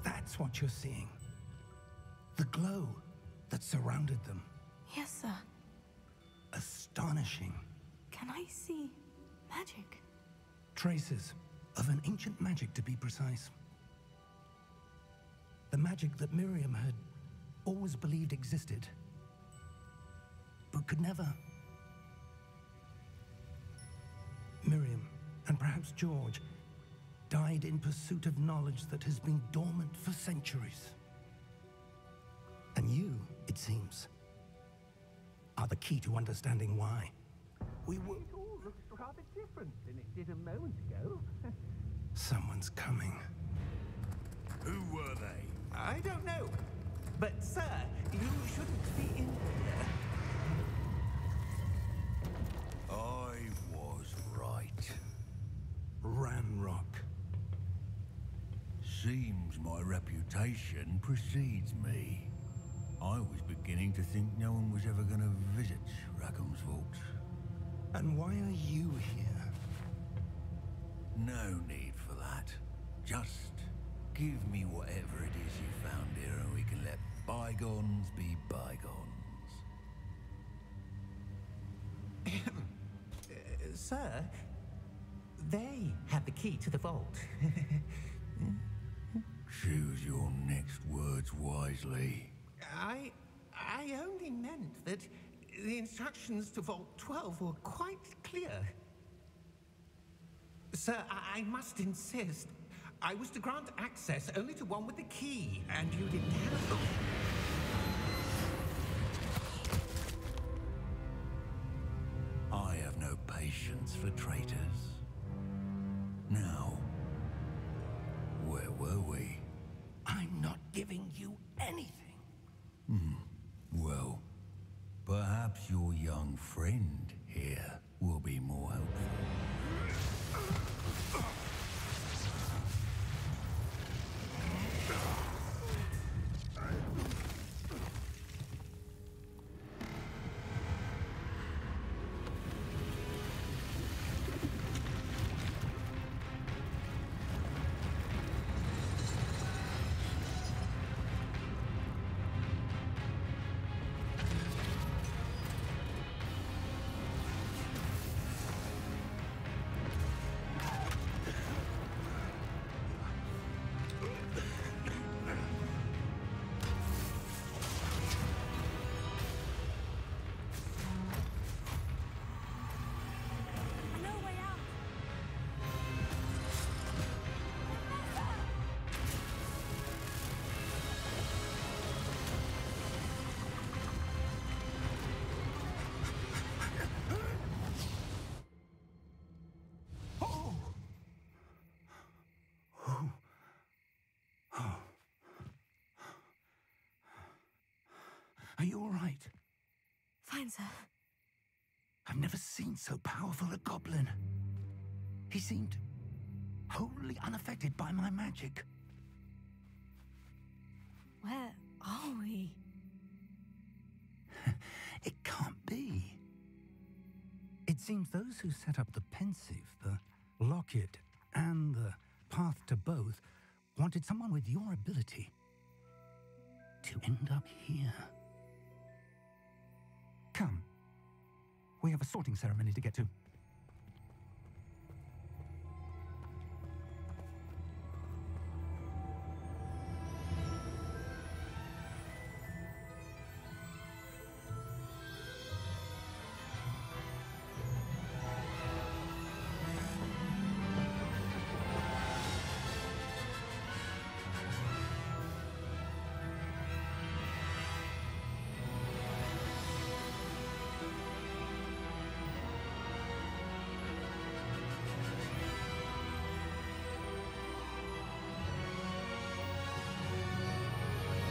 That's what you're seeing. The glow that surrounded them. Yes, sir. Astonishing. Can I see magic? Traces of an ancient magic, to be precise. The magic that Miriam had always believed existed, but could never. Miriam, and perhaps George, died in pursuit of knowledge that has been dormant for centuries. And you, it seems, are the key to understanding why. It all looks rather different than it did a moment ago. Someone's coming. Who were they? I don't know. But, sir, you shouldn't be in here. I was right. Ranrock. Seems my reputation precedes me. I was beginning to think no one was ever going to visit Rackham's vault. And why are you here? No need for that. Just give me whatever it is you found here and we can let bygones be bygones. Sir, they have the key to the vault. Choose your next words wisely. I only meant that the instructions to Vault 12 were quite clear. Sir, I must insist. I was to grant access only to one with the key, and you didn't have them. I have no patience for traitors. Now, where were we? I'm not giving you anything. Well, perhaps your young friend here will be more helpful. No way out. Are you all right? Fine, sir. I've never seen so powerful a goblin. He seemed wholly unaffected by my magic. Where are we? It can't be. seems those who set up the pensive, the locket, and the path to both wanted someone with your ability to end up here. Come. We have a sorting ceremony to get to.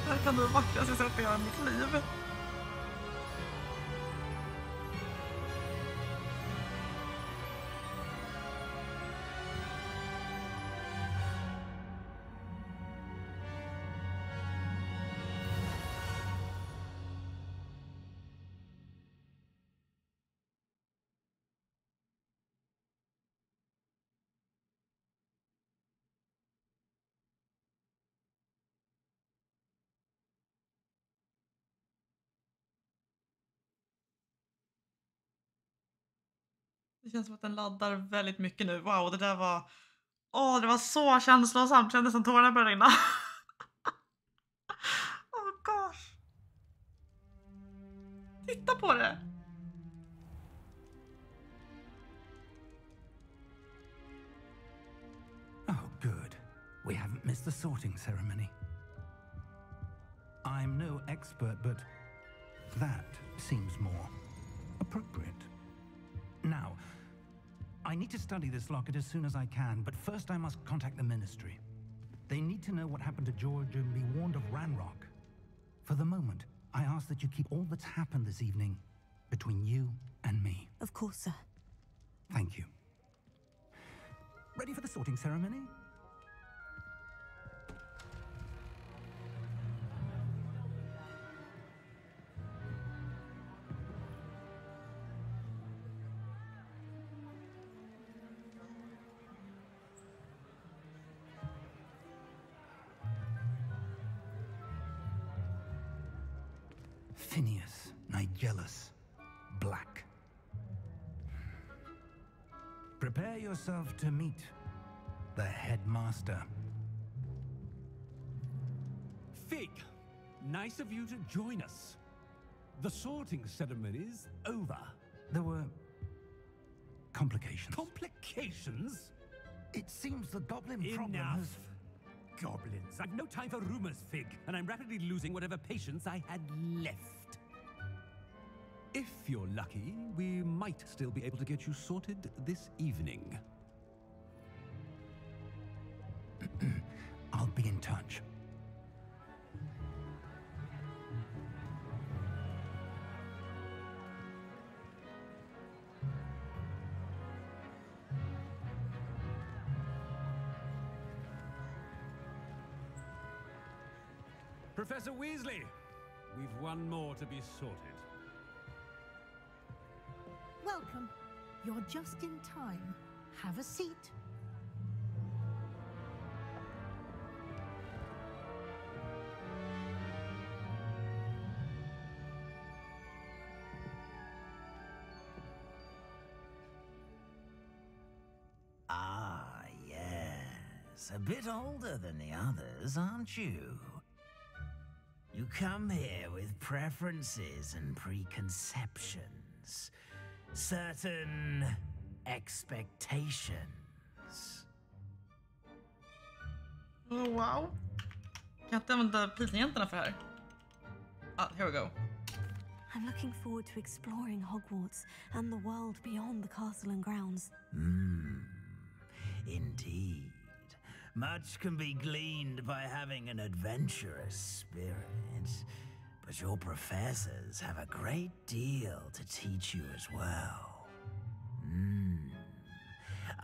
Det här kan det vackraste jag sett i hela mitt liv. Det känns som att den laddar väldigt mycket nu. Wow, det där var... Åh, det var så känslosamt. Kändes som tårarna började rinna. Oh gosh. Titta på det. Oh, good. We haven't missed the sorting ceremony. I'm no expert, but that seems more appropriate. Now, I need to study this locket as soon as I can, but first I must contact the Ministry. They need to know what happened to George and be warned of Ranrock. For the moment, I ask that you keep all that's happened this evening between you and me. Of course, sir. Thank you. Ready for the sorting ceremony? Phineas Nigellus Black. Prepare yourself to meet the headmaster. Fig, nice of you to join us. The sorting ceremony's over. There were complications. Complications? It seems the goblin problem Enough. has... Goblins. I've no time for rumors, Fig, and I'm rapidly losing whatever patience I had left. If you're lucky, we might still be able to get you sorted this evening. I'll be in touch. Professor Weasley, we've one more to be sorted. Welcome. You're just in time. Have a seat. Ah, yes. A bit older than the others, aren't you? You come here with preferences and preconceptions. Certain expectations. Oh, wow. Kan jag inte använda piltangenterna för det här? Ah, here we go. I'm looking forward to exploring Hogwarts and the world beyond the castle and grounds. Indeed. Much can be gleaned by having an adventurous spirit, but your professors have a great deal to teach you as well.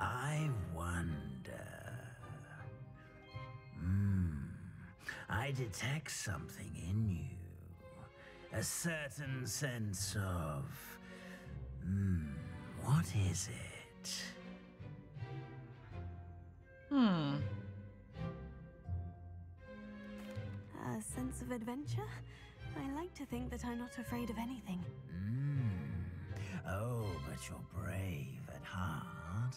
I wonder... I detect something in you. A certain sense of... What is it? A sense of adventure? I like to think that I'm not afraid of anything. Oh, but you're brave at heart,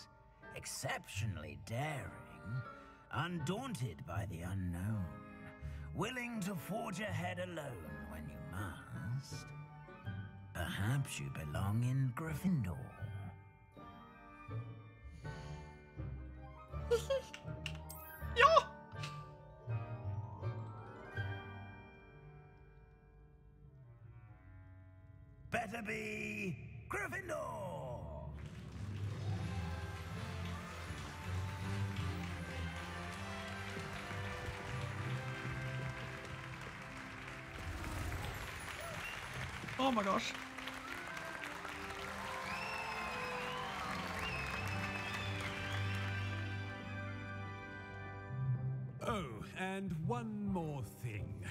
exceptionally daring, undaunted by the unknown, willing to forge ahead alone when you must. Perhaps you belong in Gryffindor. Ja! Better be Gryffindor! Oh my gosh. Oh, and one more thing.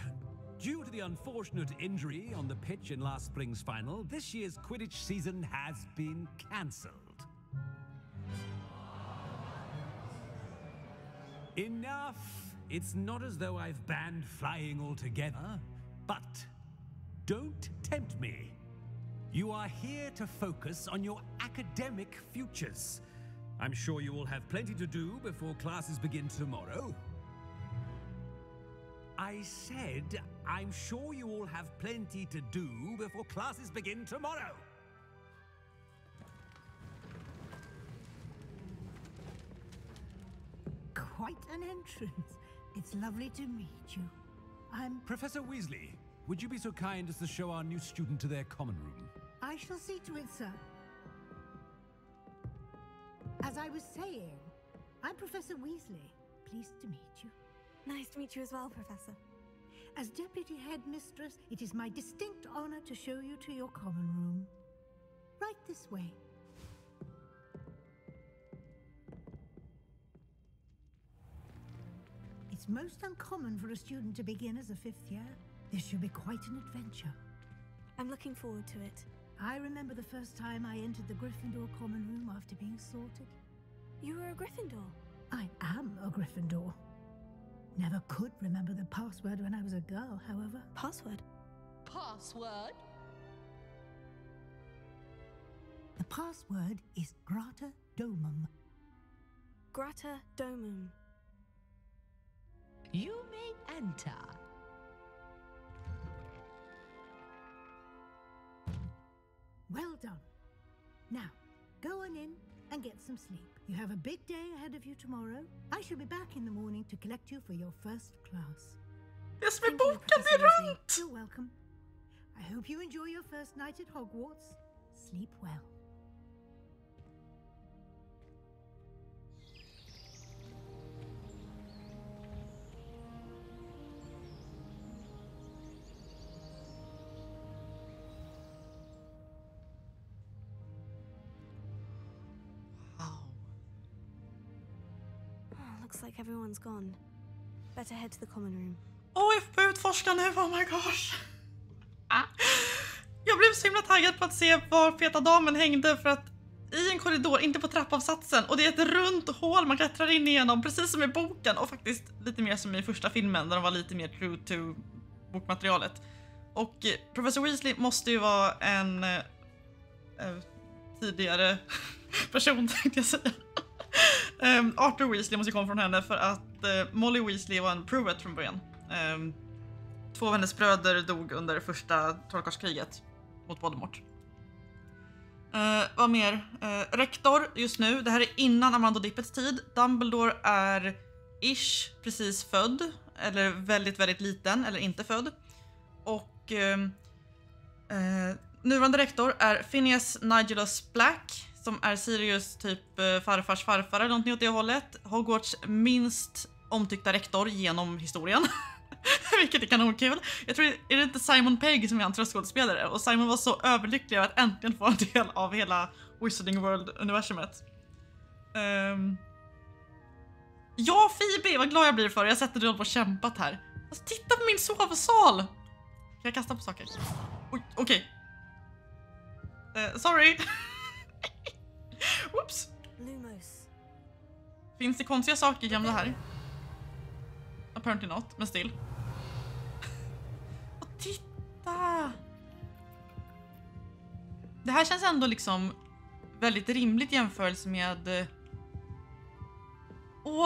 Due to the unfortunate injury on the pitch in last spring's final, this year's Quidditch season has been cancelled. Enough! It's not as though I've banned flying altogether, but don't tempt me. You are here to focus on your academic futures. I'm sure you will have plenty to do before classes begin tomorrow. I said, I'm sure you all have plenty to do before classes begin tomorrow. Quite an entrance. It's lovely to meet you. I'm... Professor Weasley, would you be so kind as to show our new student to their common room? I shall see to it, sir. As I was saying, I'm Professor Weasley. Pleased to meet you. Nice to meet you as well, Professor. As Deputy Headmistress, it is my distinct honor to show you to your common room. Right this way. It's most uncommon for a student to begin as a 5th year. This should be quite an adventure. I'm looking forward to it. I remember the first time I entered the Gryffindor common room after being sorted. You were a Gryffindor? I am a Gryffindor. Never could remember the password when I was a girl, however. Password? Password? The password is Grata Domum. Grata Domum. You may enter. Well done. Now, go on in and get some sleep. You have a big day ahead of you tomorrow. I shall be back in the morning to collect you for your first class. Det som är boken blir runt! You're welcome. I hope you enjoy your first night at Hogwarts. Sleep well. Looks like everyone's gone. Better head to the common room. Åh, jag får utforska nu, oh my gosh. Jag blev så himla taggad på att se var feta damen hängde för att i en korridor, inte på trappavsatsen, och det är ett runt hål man klättrar in igenom, precis som i boken och faktiskt lite mer som i första filmen där de var lite mer true to bokmaterialet. Och Professor Weasley måste ju vara en tidigare person, tänkte jag säga. Arthur Weasley måste komma från henne för att Molly Weasley var en Prewett från början. 2 av hennes bröder dog under första trollkarlskriget mot Voldemort. Vad mer? Rektor just nu, det här är innan Amanda Dippets tid. Dumbledore är ish precis född, eller väldigt, väldigt liten, eller inte född. Och nuvarande rektor är Phineas Nigellus Black, som är Sirius typ farfars farfar eller någonting åt det hållet. Hogwarts minst omtyckta rektor genom historien. Vilket är kanonkul. Jag tror, är det inte Simon Pegg som är hans röstskådespelare? Och Simon var så överlycklig att äntligen få en del av hela Wizarding World-universumet. Ja, Phoebe, vad glad jag blir för. Jag har sett att du håller på och kämpat här. Alltså, titta på min sovsal! Kan jag kasta på saker? Oj, okej. Sorry. Oops. Lumos. Finns det konstiga saker genom det här? Apparently not, men still. Och titta! Det här känns ändå liksom väldigt rimligt i jämförelse med...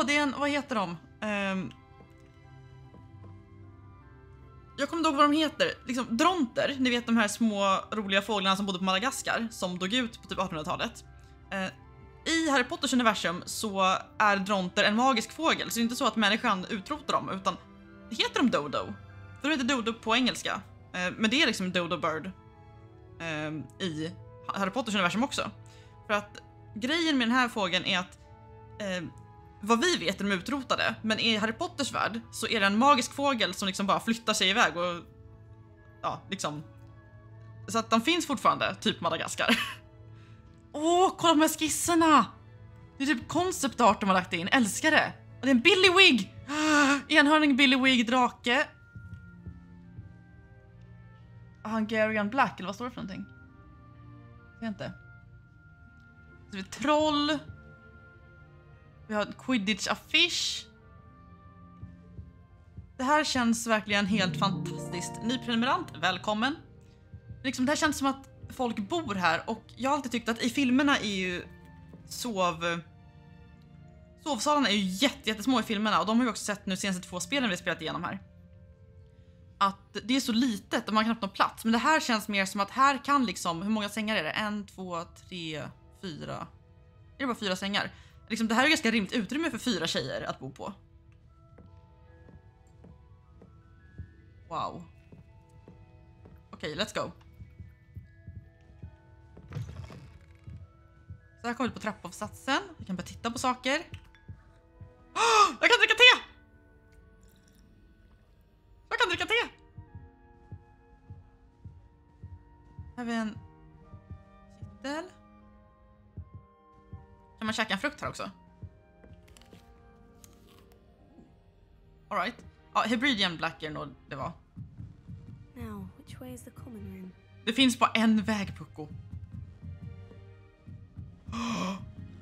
det är en... Vad heter de? Jag kommer inte ihåg vad de heter. Liksom, dronter, ni vet de här små roliga fåglarna som bodde på Madagaskar, som dog ut på typ 1800-talet. I Harry Potters universum så är dronter en magisk fågel, så det är inte så att människan utrotar dem, utan det heter de dodo. För det heter dodo på engelska. Men det är liksom dodo bird i Harry Potters universum också. För att grejen med den här fågeln är att vad vi vet är de utrotade, men i Harry Potters värld så är det en magisk fågel som liksom bara flyttar sig iväg och ja, liksom så att de finns fortfarande, typ Madagaskar. Kolla de här skisserna! Det är typ concept art de har lagt in, älskar det! Och det är en Billywig! Enhörning, Billywig, drake. Hungarian Black, eller vad står det för någonting? Jag vet inte. Så vi har troll. Vi har Quidditch affisch. Det här känns verkligen helt fantastiskt. Ny prenumerant, välkommen. Liksom, det här känns som att folk bor här, och jag har alltid tyckt att i filmerna är ju sovsalarna är ju jättesmå i filmerna, och de har vi också sett nu senaste 2 spelen vi har spelat igenom här. Att det är så litet och man kan knappt nå plats, men det här känns mer som att här kan liksom, hur många sängar är det? 1, 2, 3, 4. Är det bara 4 sängar? Liksom, det här är ganska rimligt utrymme för 4 tjejer att bo på. Wow. Okej, let's go. Så här kommer vi på trappuppsatsen. Vi kan börja titta på saker. Jag kan dricka te! Jag kan dricka te! Här har vi en kittel. Kan man käka en frukt här också? All right. Ja, Hebridean Black är nog det var. Now, which way is the common room? Det finns bara en väg, Pucko.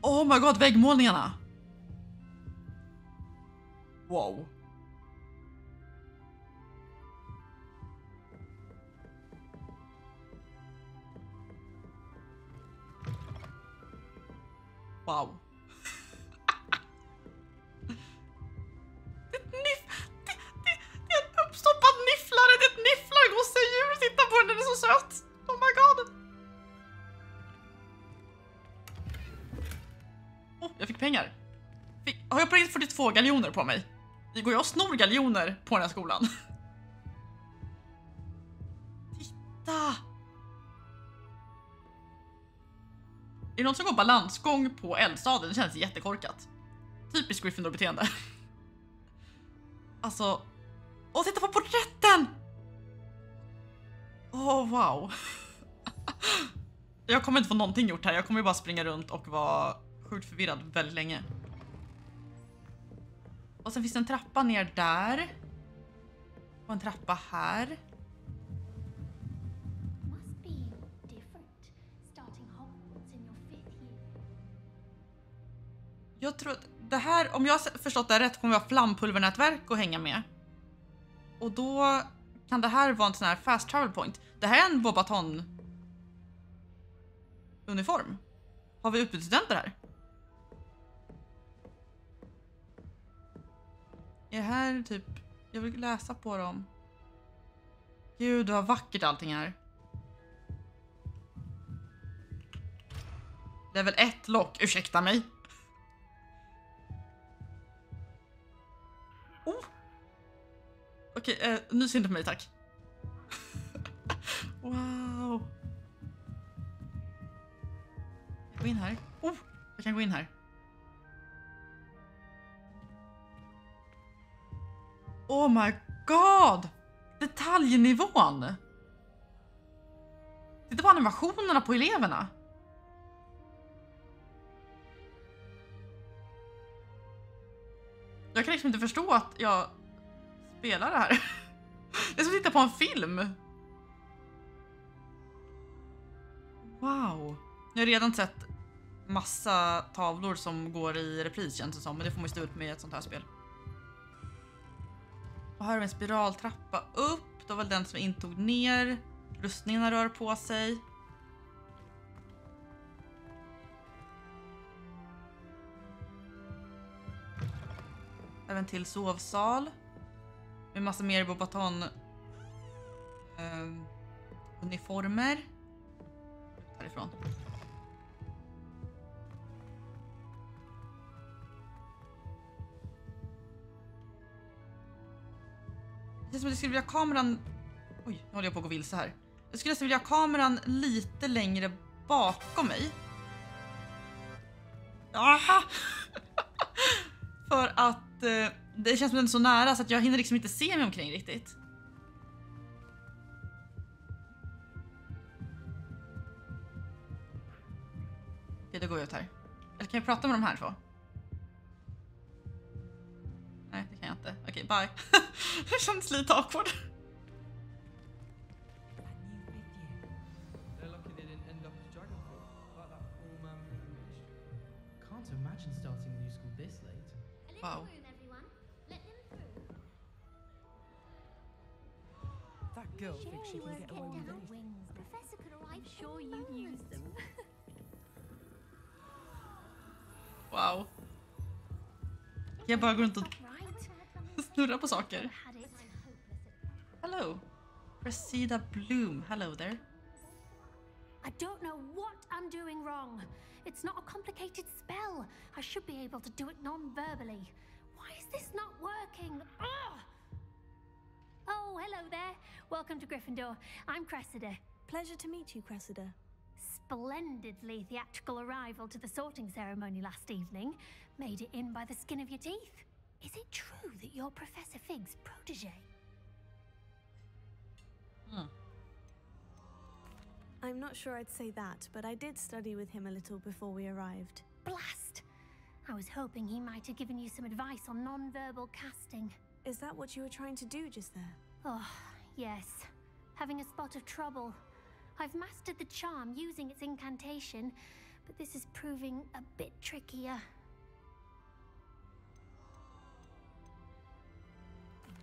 Oh my god, väggmålningarna. Wow. Wow. Det är en uppstoppad nifflare. Det är ett nifflargossedjur. Titta på den, den är så söt. Oh my god. Jag fick pengar. Har jag på riktigt 42 galjoner på mig? Går jag och snor galjoner på den här skolan? Titta! Är det någon som går balansgång på eldstaden? Det känns jättekorkat. Typiskt Gryffindor-beteende. Alltså... titta på porträtten! Wow. Jag kommer inte få någonting gjort här. Jag kommer bara springa runt och vara sjukt förvirrad väldigt länge. Och sen finns det en trappa ner där. Och en trappa här. Jag tror att det här, om jag har förstått det rätt, kommer vi ha flampulvernätverk att hänga med. Och då kan det här vara en sån här fast travel point. Det här är en Bobaton uniform. Har vi utbytesstudenter här? Är det här typ... Jag vill läsa på dem. Gud, vad vackert allting är. Level 1 lock, ursäkta mig. Okej, nys inte på mig, tack. Wow. Jag går in här. Jag kan gå in här. Oh my god! Detaljnivån! Titta på animationerna på eleverna. Jag kan liksom inte förstå att jag spelar det här. Det är som att titta på en film. Wow. Jag har redan sett massa tavlor som går i repris känns det som. Men det får man ju stå ut med i ett sånt här spel. Och här har vi en spiraltrappa upp. Då var den som jag intog ner. Rustningarna rör på sig. Även till sovsal. Med massa mer Bobaton uniformer. Härifrån. Det är som att jag skulle vilja ha kameran... Oj, nu håller jag på att gå vilse här. Jag skulle nästan vilja ha kameran lite längre bakom mig. Aha! För att det känns som den är så nära så att jag hinner liksom inte se mig omkring riktigt. Okej, då går jag ut här. Eller kan jag prata med de här två? Nej, det kan jag inte. Okej, bye. Det känns lite awkward. They're lucky they didn't end up as Dragonfall, like that poor man from the ministry. Can't imagine starting new school this late. Wow. That girl thinks she can get away with anything. Professor could arrive. Sure you'd use them. Wow. Jag bara går runt och snurrar på saker. Hello. Cressida Bloom. Hello there. I don't know what I'm doing wrong. It's not a complicated spell. I should be able to do it non-verbally. Why is this not working? Ugh! Oh, hello there. Welcome to Gryffindor. I'm Cressida. Pleasure to meet you, Cressida. Splendidly theatrical arrival to the sorting ceremony last evening. Made it in by the skin of your teeth. Is it true that you're Professor Fig's protege? I'm not sure I'd say that, but I did study with him a little before we arrived. Blast! I was hoping he might have given you some advice on non-verbal casting. Is that what you were trying to do just there? Oh, yes. Having a spot of trouble. I've mastered the charm using its incantation, but this is proving a bit trickier.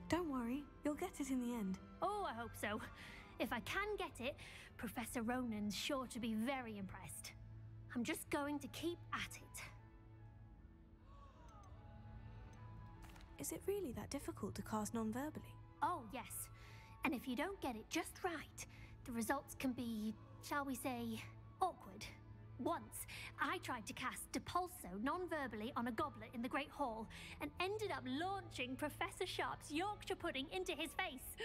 Don't worry, you'll get it in the end. Oh, I hope so. If I can get it, Professor Ronan's sure to be very impressed. I'm just going to keep at it. Is it really that difficult to cast non-verbally? Oh, yes. And if you don't get it just right, the results can be, shall we say, awkward. Once, I tried to cast Depulso non-verbally on a goblet in the Great Hall and ended up launching Professor Sharp's Yorkshire pudding into his face.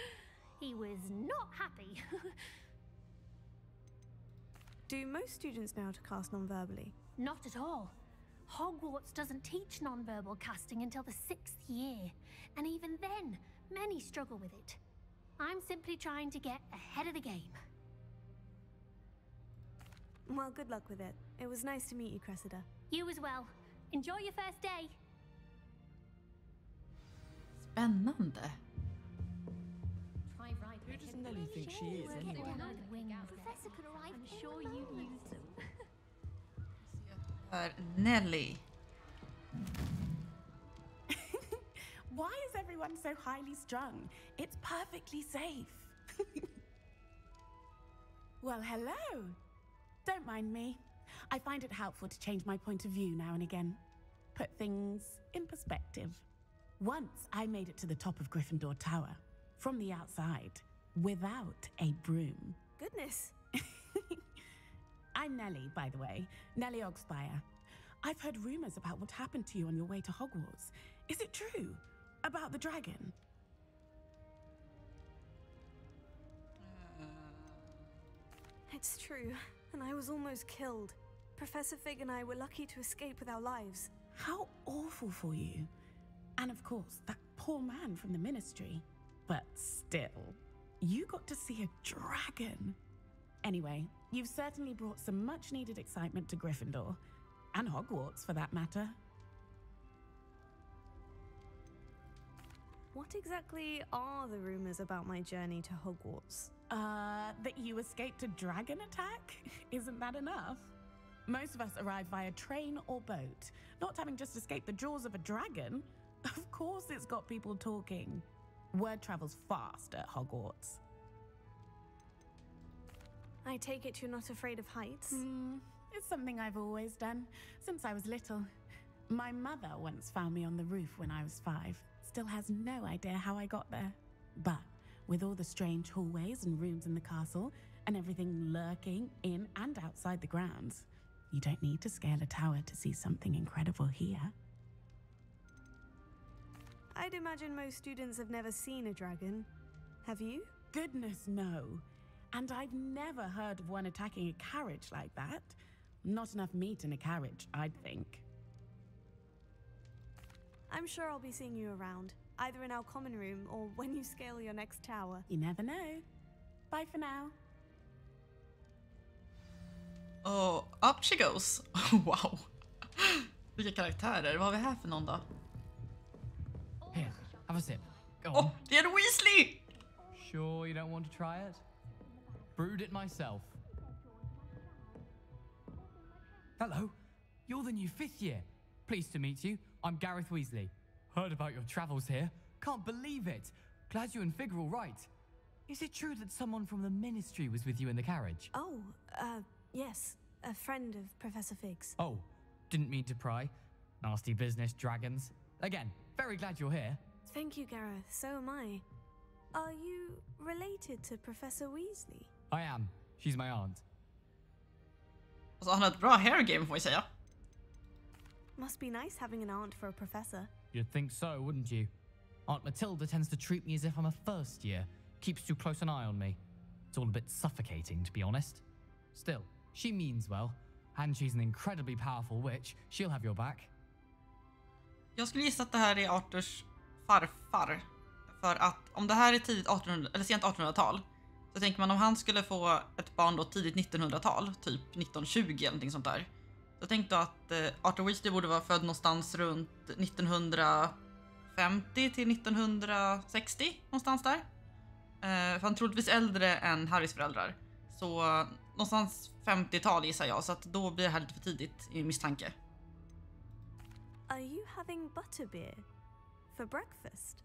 He was not happy. Do most students know how to cast non-verbally? Not at all. Hogwarts doesn't teach non-verbal casting until the 6th year, and even then, many struggle with it. I'm simply trying to get ahead of the game. Well, good luck with it. It was nice to meet you, Cressida. You as well. Enjoy your first day. Spännande. Who does Nelly think she is anyway? Professor could arrive. I'm sure you'd use them. Nelly. Why is everyone so highly strung? It's perfectly safe. Well, hello. Don't mind me. I find it helpful to change my point of view now and again. Put things in perspective. Once I made it to the top of Gryffindor Tower, from the outside, without a broom. Goodness. I'm Nelly, by the way. Nelly Ogspire. I've heard rumors about what happened to you on your way to Hogwarts. Is it true? About the dragon? It's true, and I was almost killed. Professor Fig and I were lucky to escape with our lives. How awful for you. And of course, that poor man from the Ministry. But still, you got to see a dragon. Anyway, you've certainly brought some much-needed excitement to Gryffindor. And Hogwarts, for that matter. What exactly are the rumors about my journey to Hogwarts? That you escaped a dragon attack? Isn't that enough? Most of us arrive via train or boat, not having just escaped the jaws of a dragon. Of course it's got people talking. Word travels fast at Hogwarts. I take it you're not afraid of heights? It's something I've always done, since I was little. My mother once found me on the roof when I was 5. Still has no idea how I got there. But with all the strange hallways and rooms in the castle, and everything lurking in and outside the grounds, you don't need to scale a tower to see something incredible here. I'd imagine most students have never seen a dragon. Have you? Goodness, no. And I've never heard of one attacking a carriage like that. Not enough meat in a carriage, I'd think. I'm sure I'll be seeing you around, either in our common room or when you scale your next tower. You never know. Bye for now. Oh, up she goes. Wow. Vilka karaktärer. Vad har vi här för någon då? Here, have a sip. Go on. Oh, det är Weasley! Sure you don't want to try it? Brewed it myself. Hello, you're the new 5th year. Pleased to meet you. I'm Gareth Weasley. Heard about your travels here. Can't believe it. Glad you and Fig are all right. Is it true that someone from the Ministry was with you in the carriage? Oh, yes. A friend of Professor Fig's. Oh, didn't mean to pry. Nasty business, dragons. Again, very glad you're here. Thank you, Gareth. So am I. Are you related to Professor Weasley? I am. She's my aunt. Alltså, han har ett bra hair game får jag säga. Must be nice having an aunt for a professor. You'd think so, wouldn't you? Aunt Matilda tends to treat me as if I'm a first year. Keeps too close an eye on me. It's all a bit suffocating, to be honest. Still, she means well. And she's an incredibly powerful witch. She'll have your back. Jag skulle gissa att det här är Arthurs farfar. För att om det här är tidigt 1800 eller sent 1800-tal, så tänker man om han skulle få ett barn då tidigt 1900-tal, typ 1920 eller någonting sånt där. Så tänkte jag att Arthur Weasley borde vara född någonstans runt 1950 till 1960 någonstans där. För han är troligtvis äldre än Harrys föräldrar. Så någonstans 50-tal gissar jag, så att då blir det här lite för tidigt i misstanke. Are you having butterbeer for breakfast?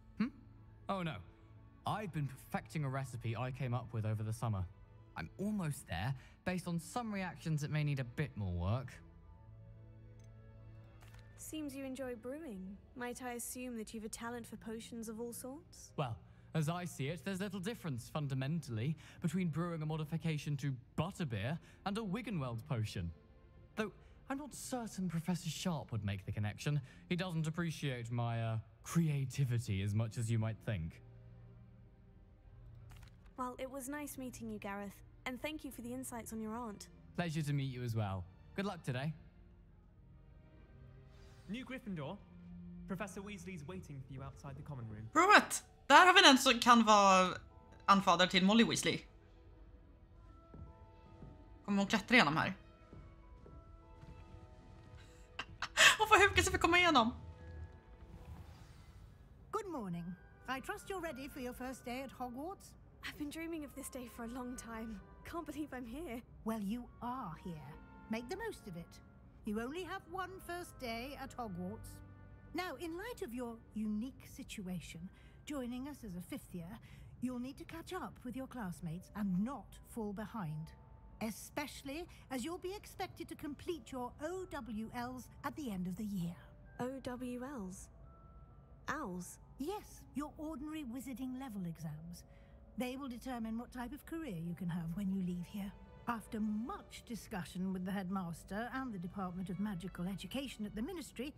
Oh no. I've been perfecting a recipe I came up with over the summer. I'm almost there. Based on some reactions, it may need a bit more work. Seems you enjoy brewing. Might I assume that you've a talent for potions of all sorts? Well, as I see it, there's little difference fundamentally between brewing a modification to butterbeer and a Wiggenweld potion. Though I'm not certain Professor Sharp would make the connection. He doesn't appreciate my creativity as much as you might think. Well, it was nice meeting you, Gareth, and thank you for the insights on your aunt. Pleasure to meet you as well. Good luck today. New Gryffindor. Professor Weasley's waiting for you outside the common room. Bråt! Där har vi den som kan vara anfader till Molly Weasley. Kommer hon klättra igenom här? Hon får huka sig för att komma igenom. Good morning. I trust you're ready for your first day at Hogwarts? I've been dreaming of this day for a long time. Can't believe I'm here. Well, you are here. Make the most of it. You only have one first day at Hogwarts. Now, in light of your unique situation, joining us as a 5th year, you'll need to catch up with your classmates and not fall behind. Especially as you'll be expected to complete your OWLs at the end of the year. OWLs? Owls? Yes, your ordinary wizarding level exams. They will determine what type of career you can have when you leave here. After much discussion with the headmaster and the Department of Magical Education at the Ministry,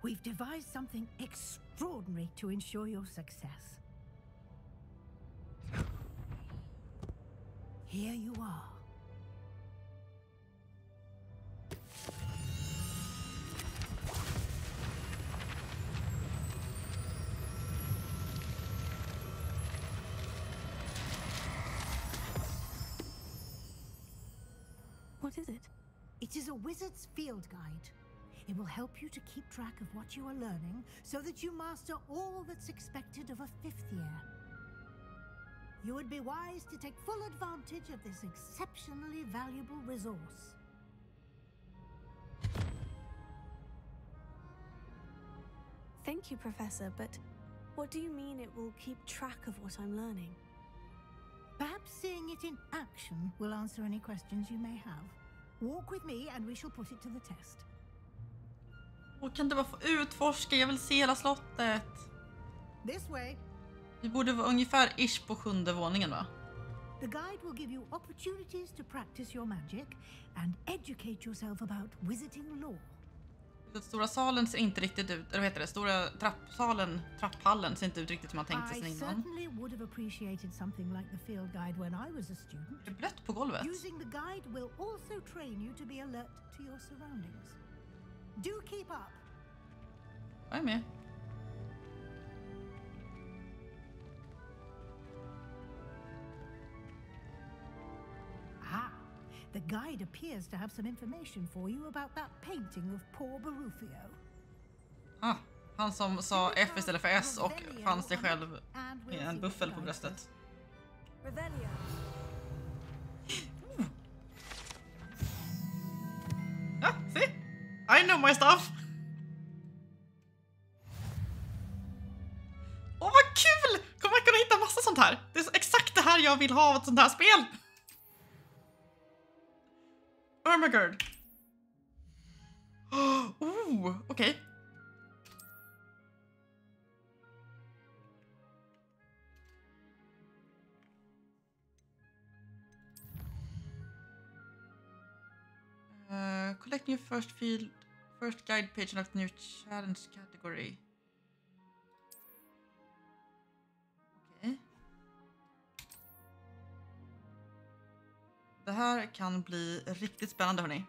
we've devised something extraordinary to ensure your success. Here you are. What is it? It is a wizard's field guide. It will help you to keep track of what you are learning so that you master all that's expected of a 5th year. You would be wise to take full advantage of this exceptionally valuable resource. Thank you, Professor, but what do you mean it will keep track of what I'm learning? Perhaps seeing it in action will answer any questions you may have. Walk with me and we shall put it to the test. Och kan det bara få utforska? Jag vill se hela slottet. This way. Vi borde vara ungefär ish på 7:e våningen, va? The guide will give you opportunities to practice your magic and educate yourself about wizarding lore. Den stora salen ser inte riktigt ut, eller vad heter det? Stora trapphallen ser inte ut riktigt som man tänkte sig I innan. certainly would have appreciated something like the field guide when I was a student. Det är blött på golvet. Using the guide will also train you to be alert to your surroundings. Do keep up. Jag är med. Ah, the guide appears to have some information for you about that painting of poor Barufio. Ah, han som sa F istället för S och fann sig själv med en buffel på bröstet. Revelio. Ja, se! I know my stuff! Åh, vad kul! Kommer jag kunna hitta massa sånt här? Det är exakt det här jag vill ha av ett sånt här spel! Ermagerd. Oh, okej. Collect new first guide page and a new challenge category. Okej. Det här kan bli riktigt spännande, hörni.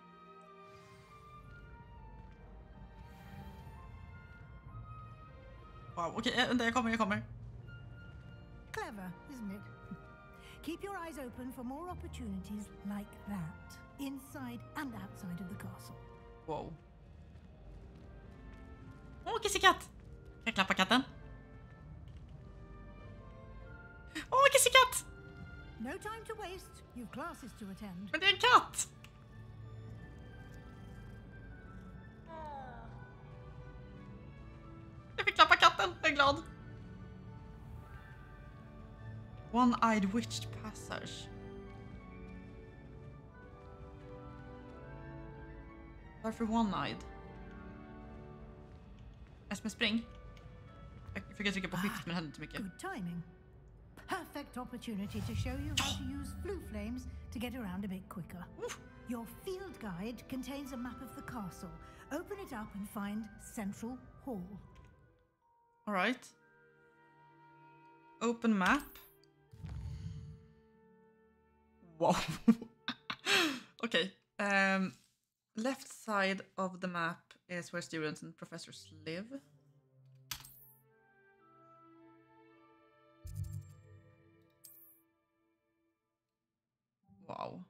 Wow, okej, jag kommer. Clever, isn't it? Keep your eyes open for more opportunities like that, inside and outside of the castle. Wow. Åh, kissekatt! Kan jag klappa katten? Åh, kissekatt! No time to waste. You've classes to attend. Men det är en katt! Jag fick klappa katten, jag är glad. One-eyed witched passage. Varför one-eyed? Esme, spring. Jag försöker trycka på skift men det händer inte mycket. Good timing. Perfect opportunity to show you how to use flue flames to get around a bit quicker. Your field guide contains a map of the castle. Open it up and find Central Hall. All right. Open map. Wow. Okay. Left side of the map is where students and professors live. Wow.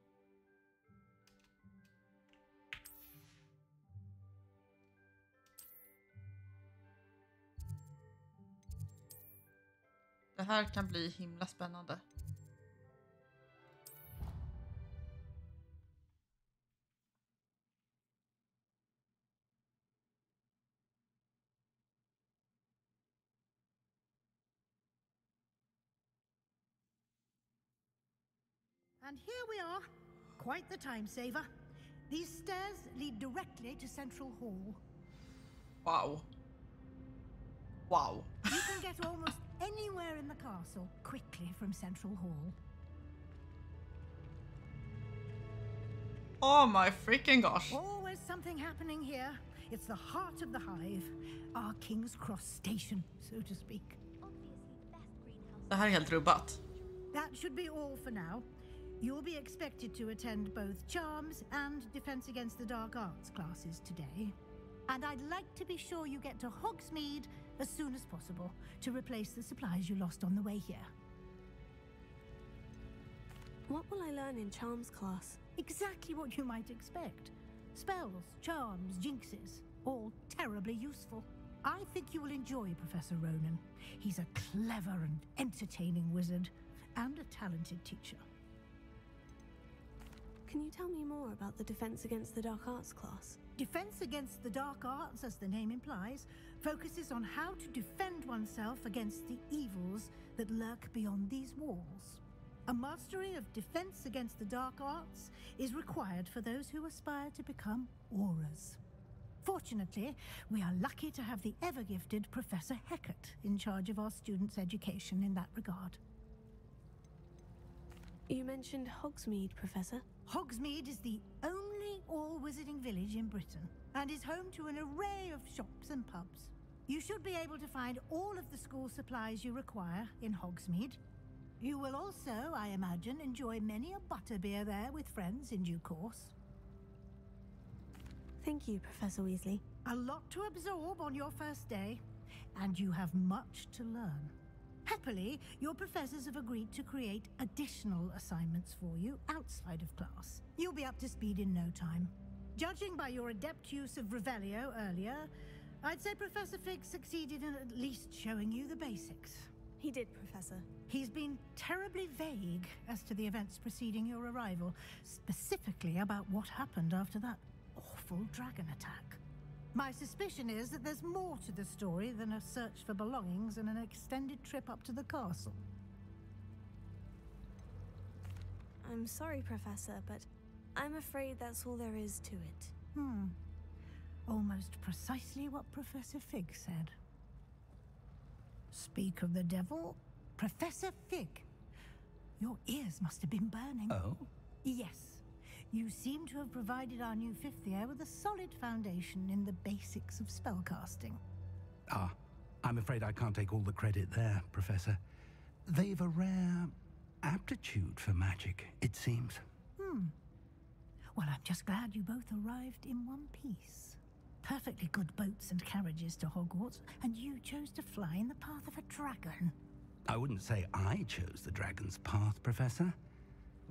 Det här kan bli himla spännande. And here we are. Quite the time saver. These stairs lead directly to Central Hall. Wow. Wow. You can get almost anywhere in the castle quickly from Central Hall. Oh my freaking gosh. Always something happening here. It's the heart of the hive. Our King's Cross station, so to speak. Det här är helt rubbat. That should be all for now. You'll be expected to attend both Charms and Defense Against the Dark Arts classes today. And I'd like to be sure you get to Hogsmeade as soon as possible to replace the supplies you lost on the way here. What will I learn in Charms class? Exactly what you might expect. Spells, charms, jinxes, all terribly useful. I think you will enjoy Professor Ronan. He's a clever and entertaining wizard and a talented teacher. Can you tell me more about the Defense Against the Dark Arts class? Defense Against the Dark Arts, as the name implies, focuses on how to defend oneself against the evils that lurk beyond these walls. A mastery of Defense Against the Dark Arts is required for those who aspire to become Aurors. Fortunately, we are lucky to have the ever-gifted Professor Hecat in charge of our students' education in that regard. You mentioned Hogsmeade, Professor. Hogsmeade is the only all-wizarding village in Britain and is home to an array of shops and pubs. You should be able to find all of the school supplies you require in Hogsmeade. You will also, I imagine, enjoy many a butterbeer there with friends in due course. Thank you, Professor Weasley. A lot to absorb on your first day, and you have much to learn. Happily, your professors have agreed to create additional assignments for you outside of class. You'll be up to speed in no time. Judging by your adept use of Revelio earlier, I'd say Professor Fig succeeded in at least showing you the basics. He did, Professor. He's been terribly vague as to the events preceding your arrival, specifically about what happened after that awful dragon attack. My suspicion is that there's more to the story than a search for belongings and an extended trip up to the castle. I'm sorry, Professor, but I'm afraid that's all there is to it. Almost precisely what Professor Fig said. Speak of the devil, Professor Fig. Your ears must have been burning. Oh? Yes. You seem to have provided our new fifth year with a solid foundation in the basics of spellcasting. I'm afraid I can't take all the credit there, Professor. They've a rare aptitude for magic, it seems. Well, I'm just glad you both arrived in one piece. Perfectly good boats and carriages to Hogwarts, and you chose to fly in the path of a dragon. I wouldn't say I chose the dragon's path, Professor.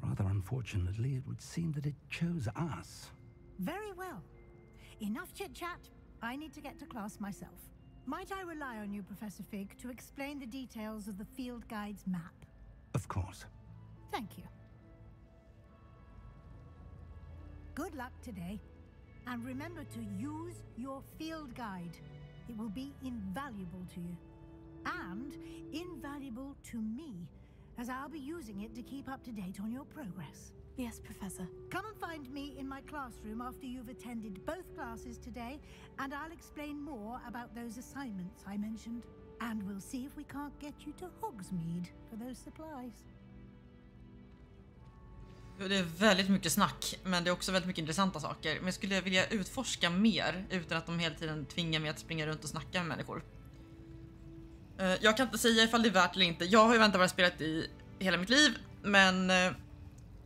Rather unfortunately, it would seem that it chose us. Very well. Enough chit-chat. I need to get to class myself. Might I rely on you, Professor Fig, to explain the details of the field guide's map? Of course. Thank you. Good luck today. And remember to use your field guide. It will be invaluable to you. And invaluable to me, as I'll be using it to keep up to date on your progress. Yes, Professor. Come and find me in my classroom after you've attended both classes today, and I'll explain more about those assignments I mentioned. And we'll see if we can't get you to Hogsmeade for those supplies. Det är väldigt mycket snack, men det är också väldigt mycket intressanta saker. Men jag skulle vilja utforska mer utan att de hela tiden tvingar mig att springa runt och snacka med människor. Jag kan inte säga ifall det är värt eller inte. Jag har ju väntat bara spelat i hela mitt liv, men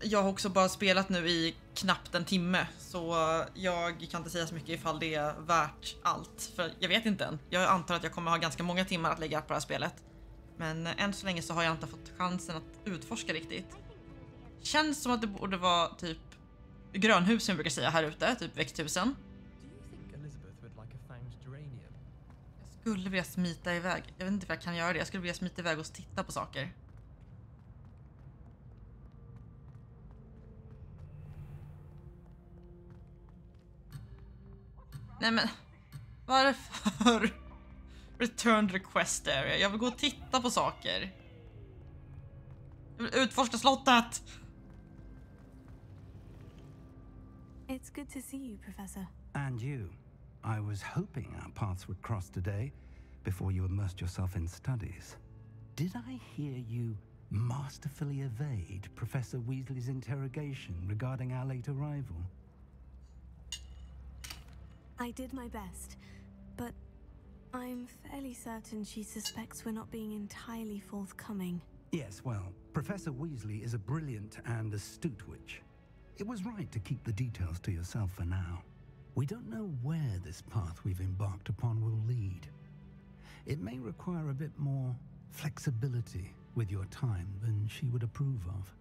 jag har också bara spelat nu i knappt en timme, så jag kan inte säga så mycket ifall det är värt allt, för jag vet inte än. Jag antar att jag kommer ha ganska många timmar att lägga på det här spelet, men än så länge så har jag inte fått chansen att utforska riktigt. Känns som att det borde vara typ grönhus som vi brukar säga här ute, typ växthusen. Jag skulle vilja smita iväg. Jag vet inte om jag kan göra det. Jag skulle vilja smita iväg och titta på saker. Nej men, varför? Return request area. Jag vill gå och titta på saker. Jag vill utforska slottet. It's good to see you, Professor. And you. I was hoping our paths would cross today before you immersed yourself in studies. Did I hear you masterfully evade Professor Weasley's interrogation regarding our late arrival? I did my best, but I'm fairly certain she suspects we're not being entirely forthcoming. Yes, well, Professor Weasley is a brilliant and astute witch. It was right to keep the details to yourself for now. We don't know where this path we've embarked upon will lead. It may require a bit more flexibility with your time than she would approve of.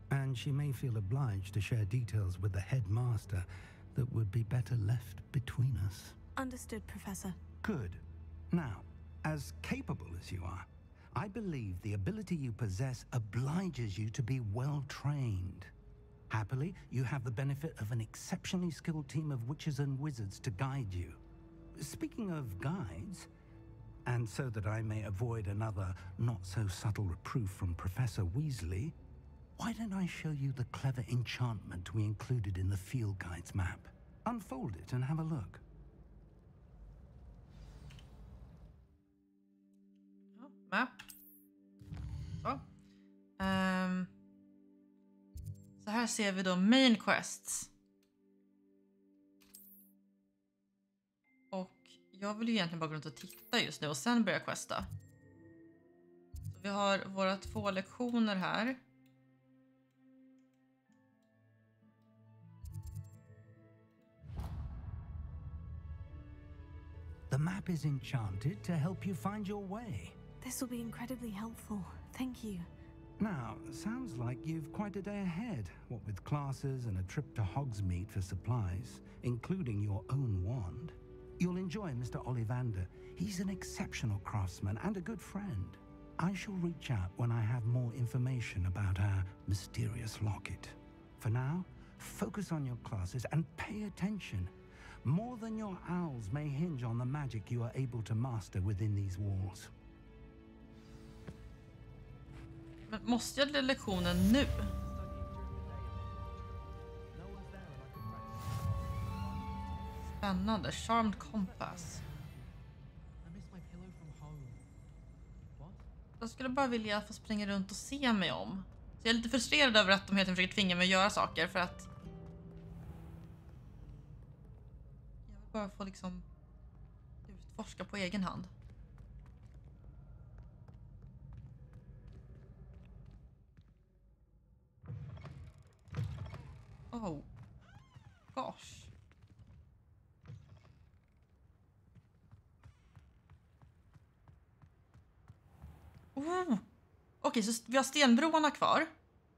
And she may feel obliged to share details with the headmaster that would be better left between us. Understood, Professor. Good. Now, as capable as you are, I believe the ability you possess obliges you to be well trained. Happily, you have the benefit of an exceptionally skilled team of witches and wizards to guide you. Speaking of guides, and so that I may avoid another not-so-subtle reproof from Professor Weasley, why don't I show you the clever enchantment we included in the field guide's map? Unfold it and have a look. Map. Så. Så här ser vi då main quests. Och jag vill ju egentligen bara gå runt och titta just nu och sen börja questa. Så vi har våra 2 lektioner här. The map is enchanted to help you find your way. This will be incredibly helpful. Thank you. Now, sounds like you've quite a day ahead, what with classes and a trip to Hogsmeade for supplies, including your own wand. You'll enjoy Mr. Ollivander. He's an exceptional craftsman and a good friend. I shall reach out when I have more information about our mysterious locket. For now, focus on your classes and pay attention. More than your owls may hinge on the magic you are able to master within these walls. Men måste jag lära lektionen nu? Spännande. Charmed Compass. Jag skulle bara vilja få springa runt och se mig om. Så jag är lite frustrerad över att de helt enkelt försöker tvinga mig att göra saker för att jag vill bara få liksom utforska på egen hand. Oh. Gosh. Oh. Okej, så vi har stenbroarna kvar.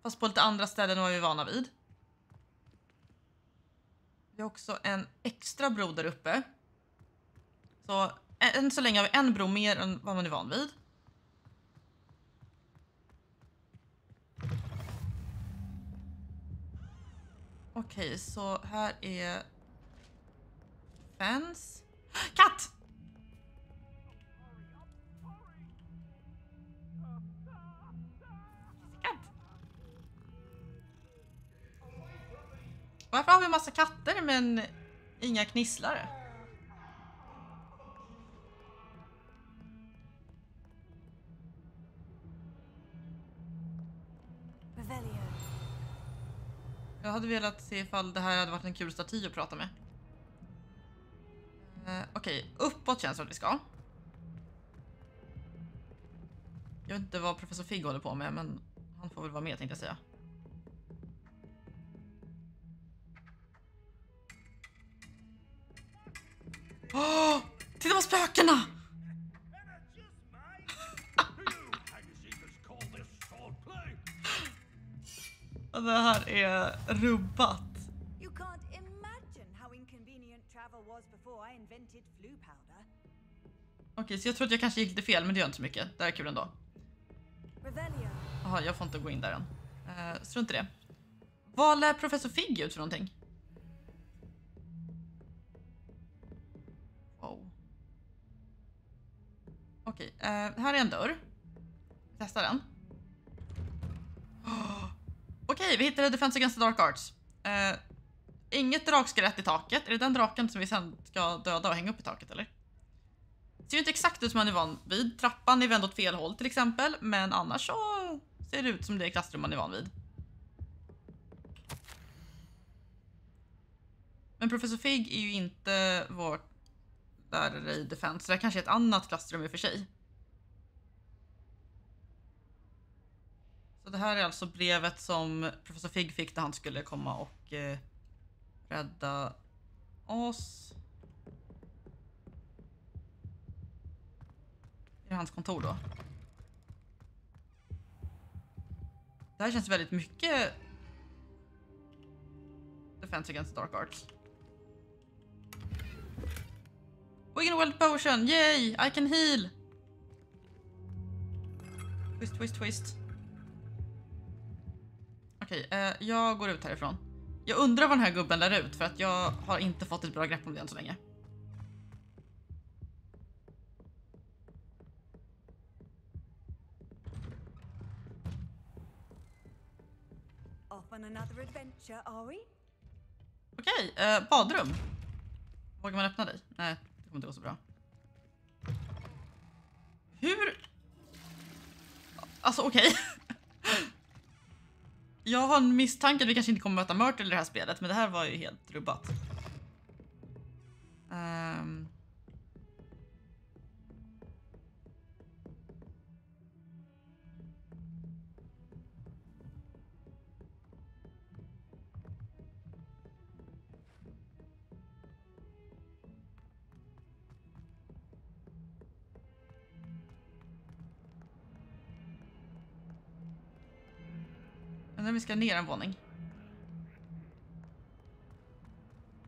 Fast på lite andra ställen än vad vi är vana vid. Vi har också en extra bro där uppe. Så än så länge har vi en bro mer än vad man är van vid. Okej, så här är fence. Katt! Katt! Varför har vi en massa katter men inga knisslare? Jag hade velat se ifall det här hade varit en kul staty att prata med. Okej, uppåt känns det att vi ska. Jag vet inte vad professor Figg håller på med, men han får väl vara med tänkte jag säga. Åh! Titta på spökena! Det här är rubbat. You can't imagine how inconvenient travel was before I invented flu powder. Okej, så jag tror att jag kanske gick lite fel, men det gör inte så mycket. Det här är kul ändå. Jaha, jag får inte gå in där än. Strunt i det. Vad lär professor Figg ut för någonting? Wow. Okej, här är en dörr. Testa den. Okej, vi hittade Defense Against the Dark Arts. Inget drakskelett i taket. Är det den draken som vi sen ska döda och hänga upp i taket, eller? Det ser ju inte exakt ut som man är van vid. Trappan är vänd åt fel håll till exempel. Men annars så ser det ut som det är klassrum man är van vid. Men professor Figg är ju inte vår lärare i Defense. Så det kanske är ett annat klassrum i och för sig. Så det här är alltså brevet som professor Figg fick när han skulle komma och rädda oss. Det är hans kontor då. Det här känns väldigt mycket Defense Against Dark Arts. Wiggenweld potion, yay! I can heal! Twist, twist, twist. Okej, Okej, jag går ut härifrån. Jag undrar vad den här gubben lär ut för att jag har inte fått ett bra grepp om det än så länge. Off on another adventure, are we? Okej, badrum. Vågar man öppna dig? Nej, det kommer inte gå så bra. Hur? Alltså okej. Jag har en misstanke att vi kanske inte kommer möta Myrtle i det här spelet, men det här var ju helt rubbat. När vi ska ner en våning.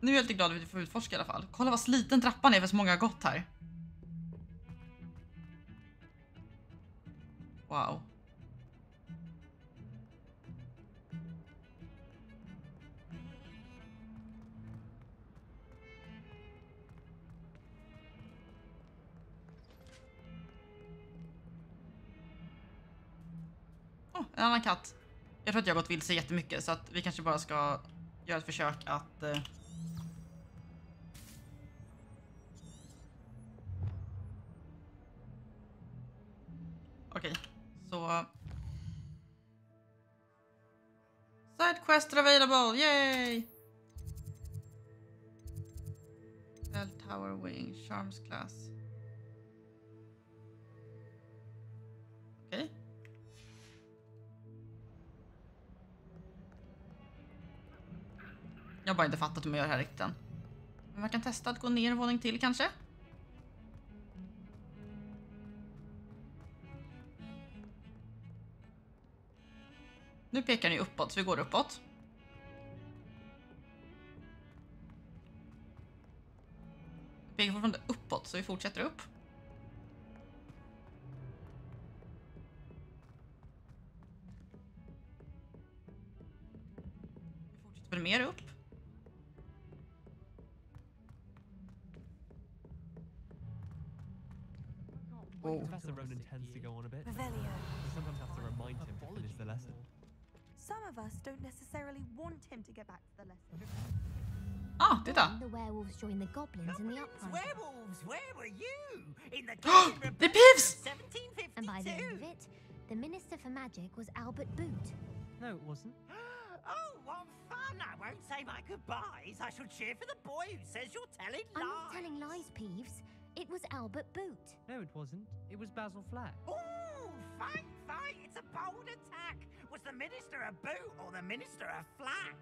Nu är jag lite glad att vi får utforska i alla fall. Kolla vad sliten trappan är för så många har gått här. Wow. En annan katt. Jag tror att jag har gått vilse jättemycket så att vi kanske bara ska göra ett försök att... Okej, så... Side quest available, yay! Bell Tower Wing, Charms Class. Okej. Jag har bara inte fattat hur man gör det här riktigt än. Men man kan testa att gå ner en våning till kanske. Nu pekar ni uppåt så vi går uppåt. Vi pekar fortfarande uppåt så vi fortsätter upp. Vi fortsätter mer upp. Professor Ronan tends to go on a bit. Revelio. We sometimes have to remind him to finish the lesson. Some of us don't necessarily want him to get back to the lesson. Ah, titta! The werewolves joined the goblins in the uprising. Werewolves, where were you? In the The Piffs! 1752. And by the end of it, the Minister for Magic was Albert Boot. No, it wasn't. Oh, what fun! I won't say my goodbyes. I shall cheer for the boy who says you're telling lies. I'm not telling lies, Peeves. It was Albert Boot. No, it wasn't. It was Basil Flack. Ooh, fight, fight! It's a bold attack. Was the Minister a boot or the Minister a flack?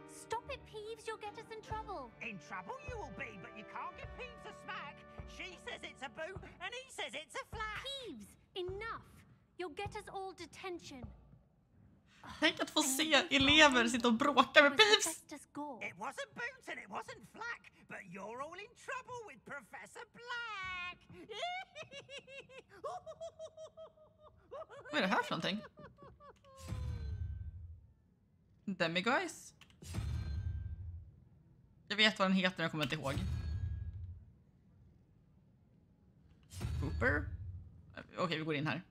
Stop it, Peeves. You'll get us in trouble. In trouble you will be, but you can't give Peeves a smack. She says it's a boot and he says it's a flack. Peeves, enough. You'll get us all detention. Tänk att få se elever sitta och bråka med Peeves. It wasn't boot and it wasn't flack, but you're all in trouble with Professor Black. Vad är det här för någonting? Demiguise? Jag vet vad den heter, jag kommer inte ihåg. Cooper? Okej, vi går in här.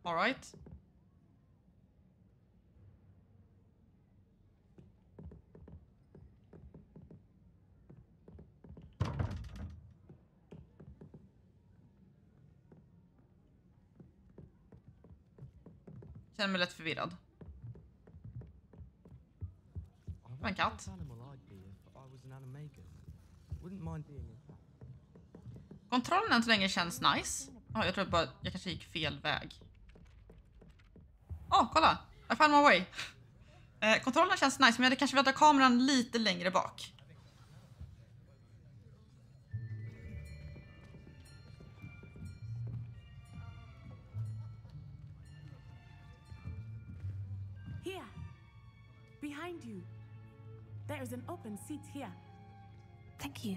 All right. Känner mig lätt förvirrad. En katt. Kontrollen än så länge känns nice. Jag tror bara jag kanske gick fel väg. Kolla! I found my way. Kontrollen känns nice, men jag hade kanske velat ha kameran lite längre bak. Here. Behind you. There is an open seat here. Thank you.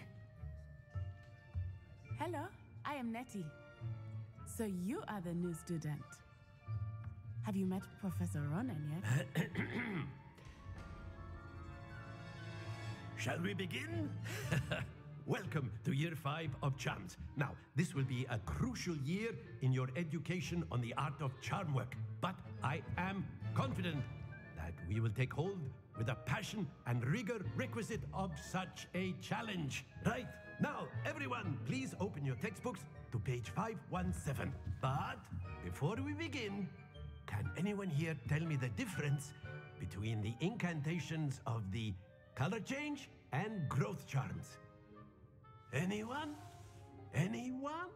Hello, I am Nettie. So you are the new student. Have you met Professor Ronan yet? Shall we begin? Welcome to Year 5 of Charms. Now, this will be a crucial year in your education on the art of charm work. But I am confident that we will take hold with the passion and rigor requisite of such a challenge. Right, now, everyone, please open your textbooks to page 517. But before we begin, can anyone here tell me the difference between the incantations of the color change and growth charms? Anyone? Anyone?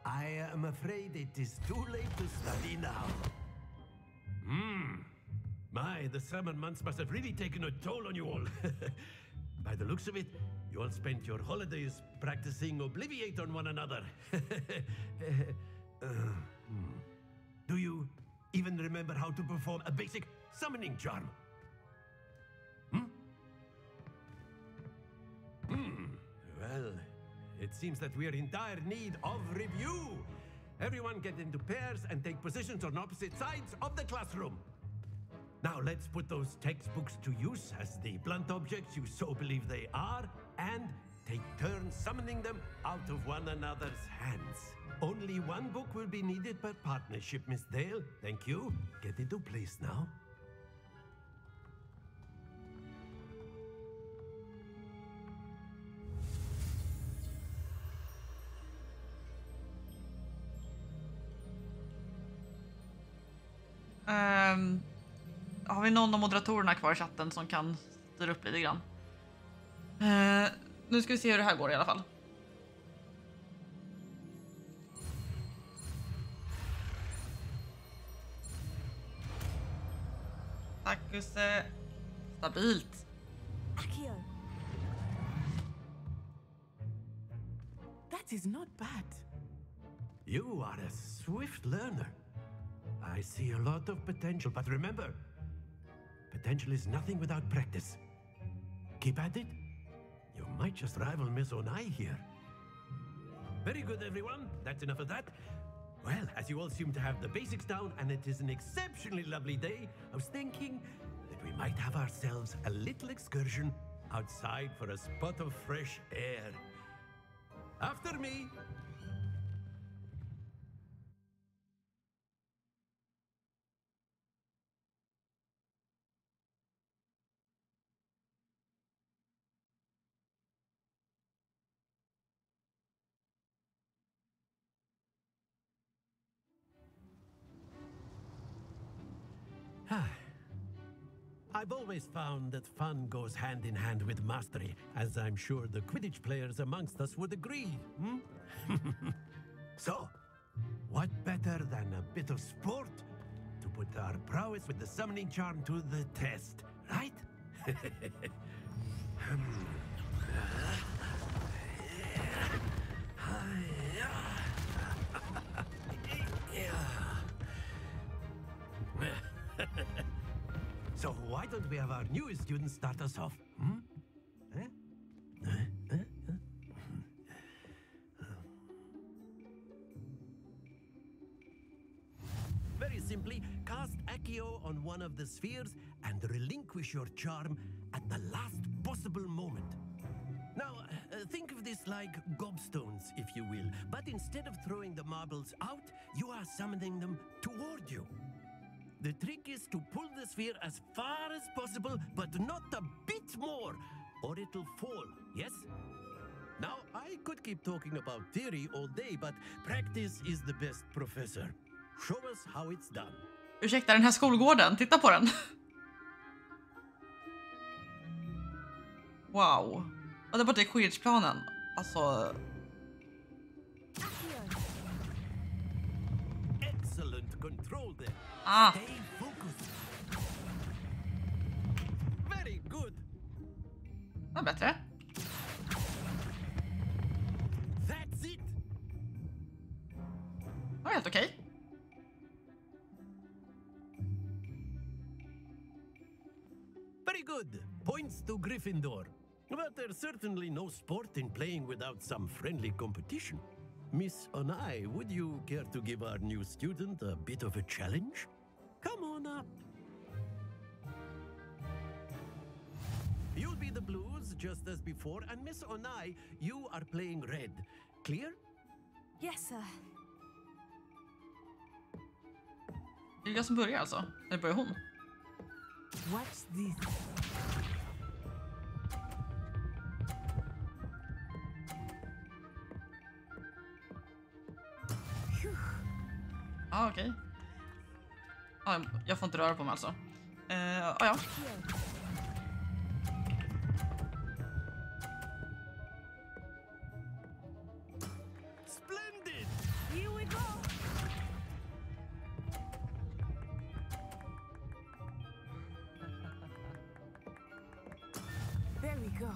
I am afraid it is too late to study now. My, the summer months must have really taken a toll on you all. By the looks of it, you all spent your holidays practicing Obliviate on one another. Do you even remember how to perform a basic summoning charm? Well, it seems that we are in dire need of review. Everyone get into pairs and take positions on opposite sides of the classroom. Now let's put those textbooks to use as the blunt objects you so believe they are, and take turns summoning them out of one another's hands. Only one book will be needed per partnership, Miss Dale. Thank you. Get into place now. Har vi någon av moderatorerna kvar i chatten som kan styra upp lite grann? Nu ska vi se hur det här går i alla fall. Tack Gusse. Stabilt. Accio. That is not bad. You are a swift learner. I see a lot of potential, but remember, potential is nothing without practice. Keep at it. You might just rival Miss Onai here. Very good, everyone. That's enough of that. Well, as you all seem to have the basics down, and it is an exceptionally lovely day, I was thinking that we might have ourselves a little excursion outside for a spot of fresh air. After me. I've always found that fun goes hand in hand with mastery, as I'm sure the Quidditch players amongst us would agree. So, what better than a bit of sport to put our prowess with the summoning charm to the test, right? So why don't we have our newest student start us off? Very simply, cast Accio on one of the spheres and relinquish your charm at the last possible moment. Now, think of this like gobstones, if you will, but instead of throwing the marbles out, you are summoning them toward you. The trick is to pull the sphere as far as possible, but not a bit more, or it'll fall, yes? Now, I could keep talking about theory all day, but practice is the best professor. Show us how it's done. Ursäkta, den här skolgården, titta på den. Wow. Och det borta är Quidditch-planen. Alltså... Excellent control there. Ah. Stay focused. Very good. Det var bättre. That's it. Det var helt okej. Very good. Points to Gryffindor. But there's certainly no sport in playing without some friendly competition. Miss Onai, would you care to give our new student a bit of a challenge? Come on up. You'll be the blues just as before, and Miss Onai, you are playing red. Clear? Yes, sir. Det är jag som börjar alltså. Eller börjar hon? Watch this. Ja, okej. Ja, jag får inte röra på mig alltså. Ja. Splendid! Here we go. There we go.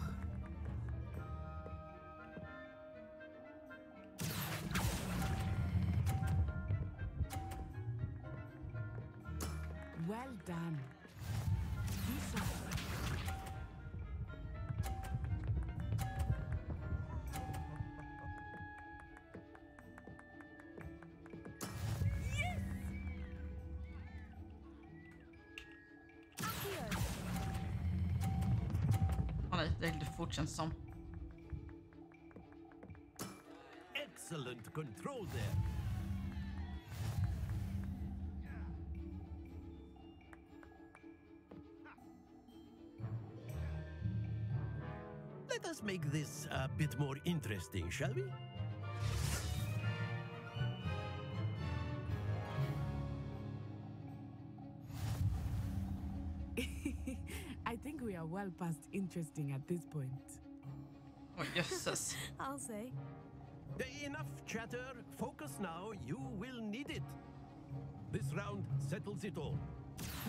Well done. Lisa. Nej, det är lite fort känns som. Excellent control there. Let us make this a bit more interesting, shall we? I think we are well past interesting at this point. Oh, jösses. I'll say. Enough chatter. Focus now. You will need it. This round settles it all.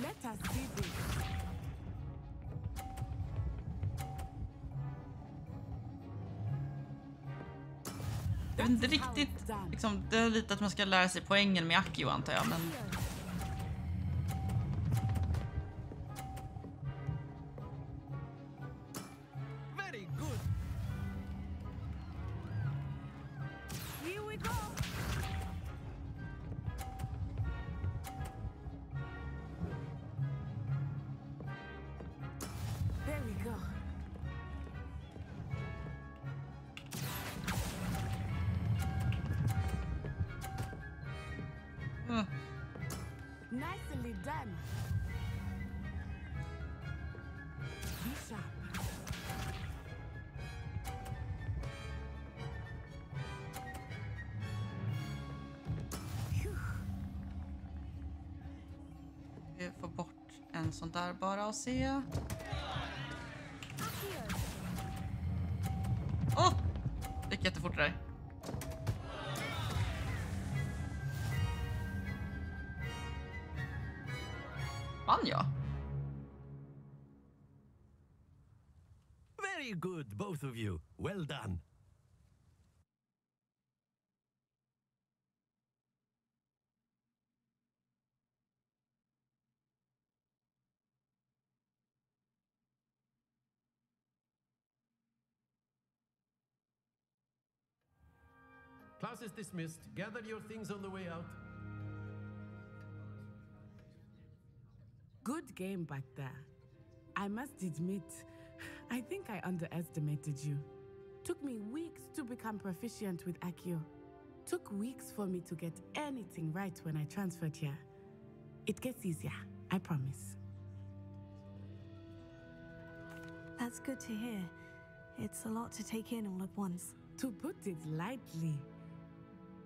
Let us see this. Jag vet inte riktigt, liksom, det är lite att man ska lära sig poängen med Akio antar jag, men... Very good. Here we go. There we go. Nicely done. Be sharp. Vi får bort en sån där bara och se. Åh! Det gick jättefort där. Vann jag? Very good, both of you. Well done. Class is dismissed. Gather your things on the way out. Good game back there. I must admit, I think I underestimated you. Took me weeks to become proficient with Akio. Took weeks for me to get anything right when I transferred here. It gets easier, I promise. That's good to hear. It's a lot to take in all at once. To put it lightly,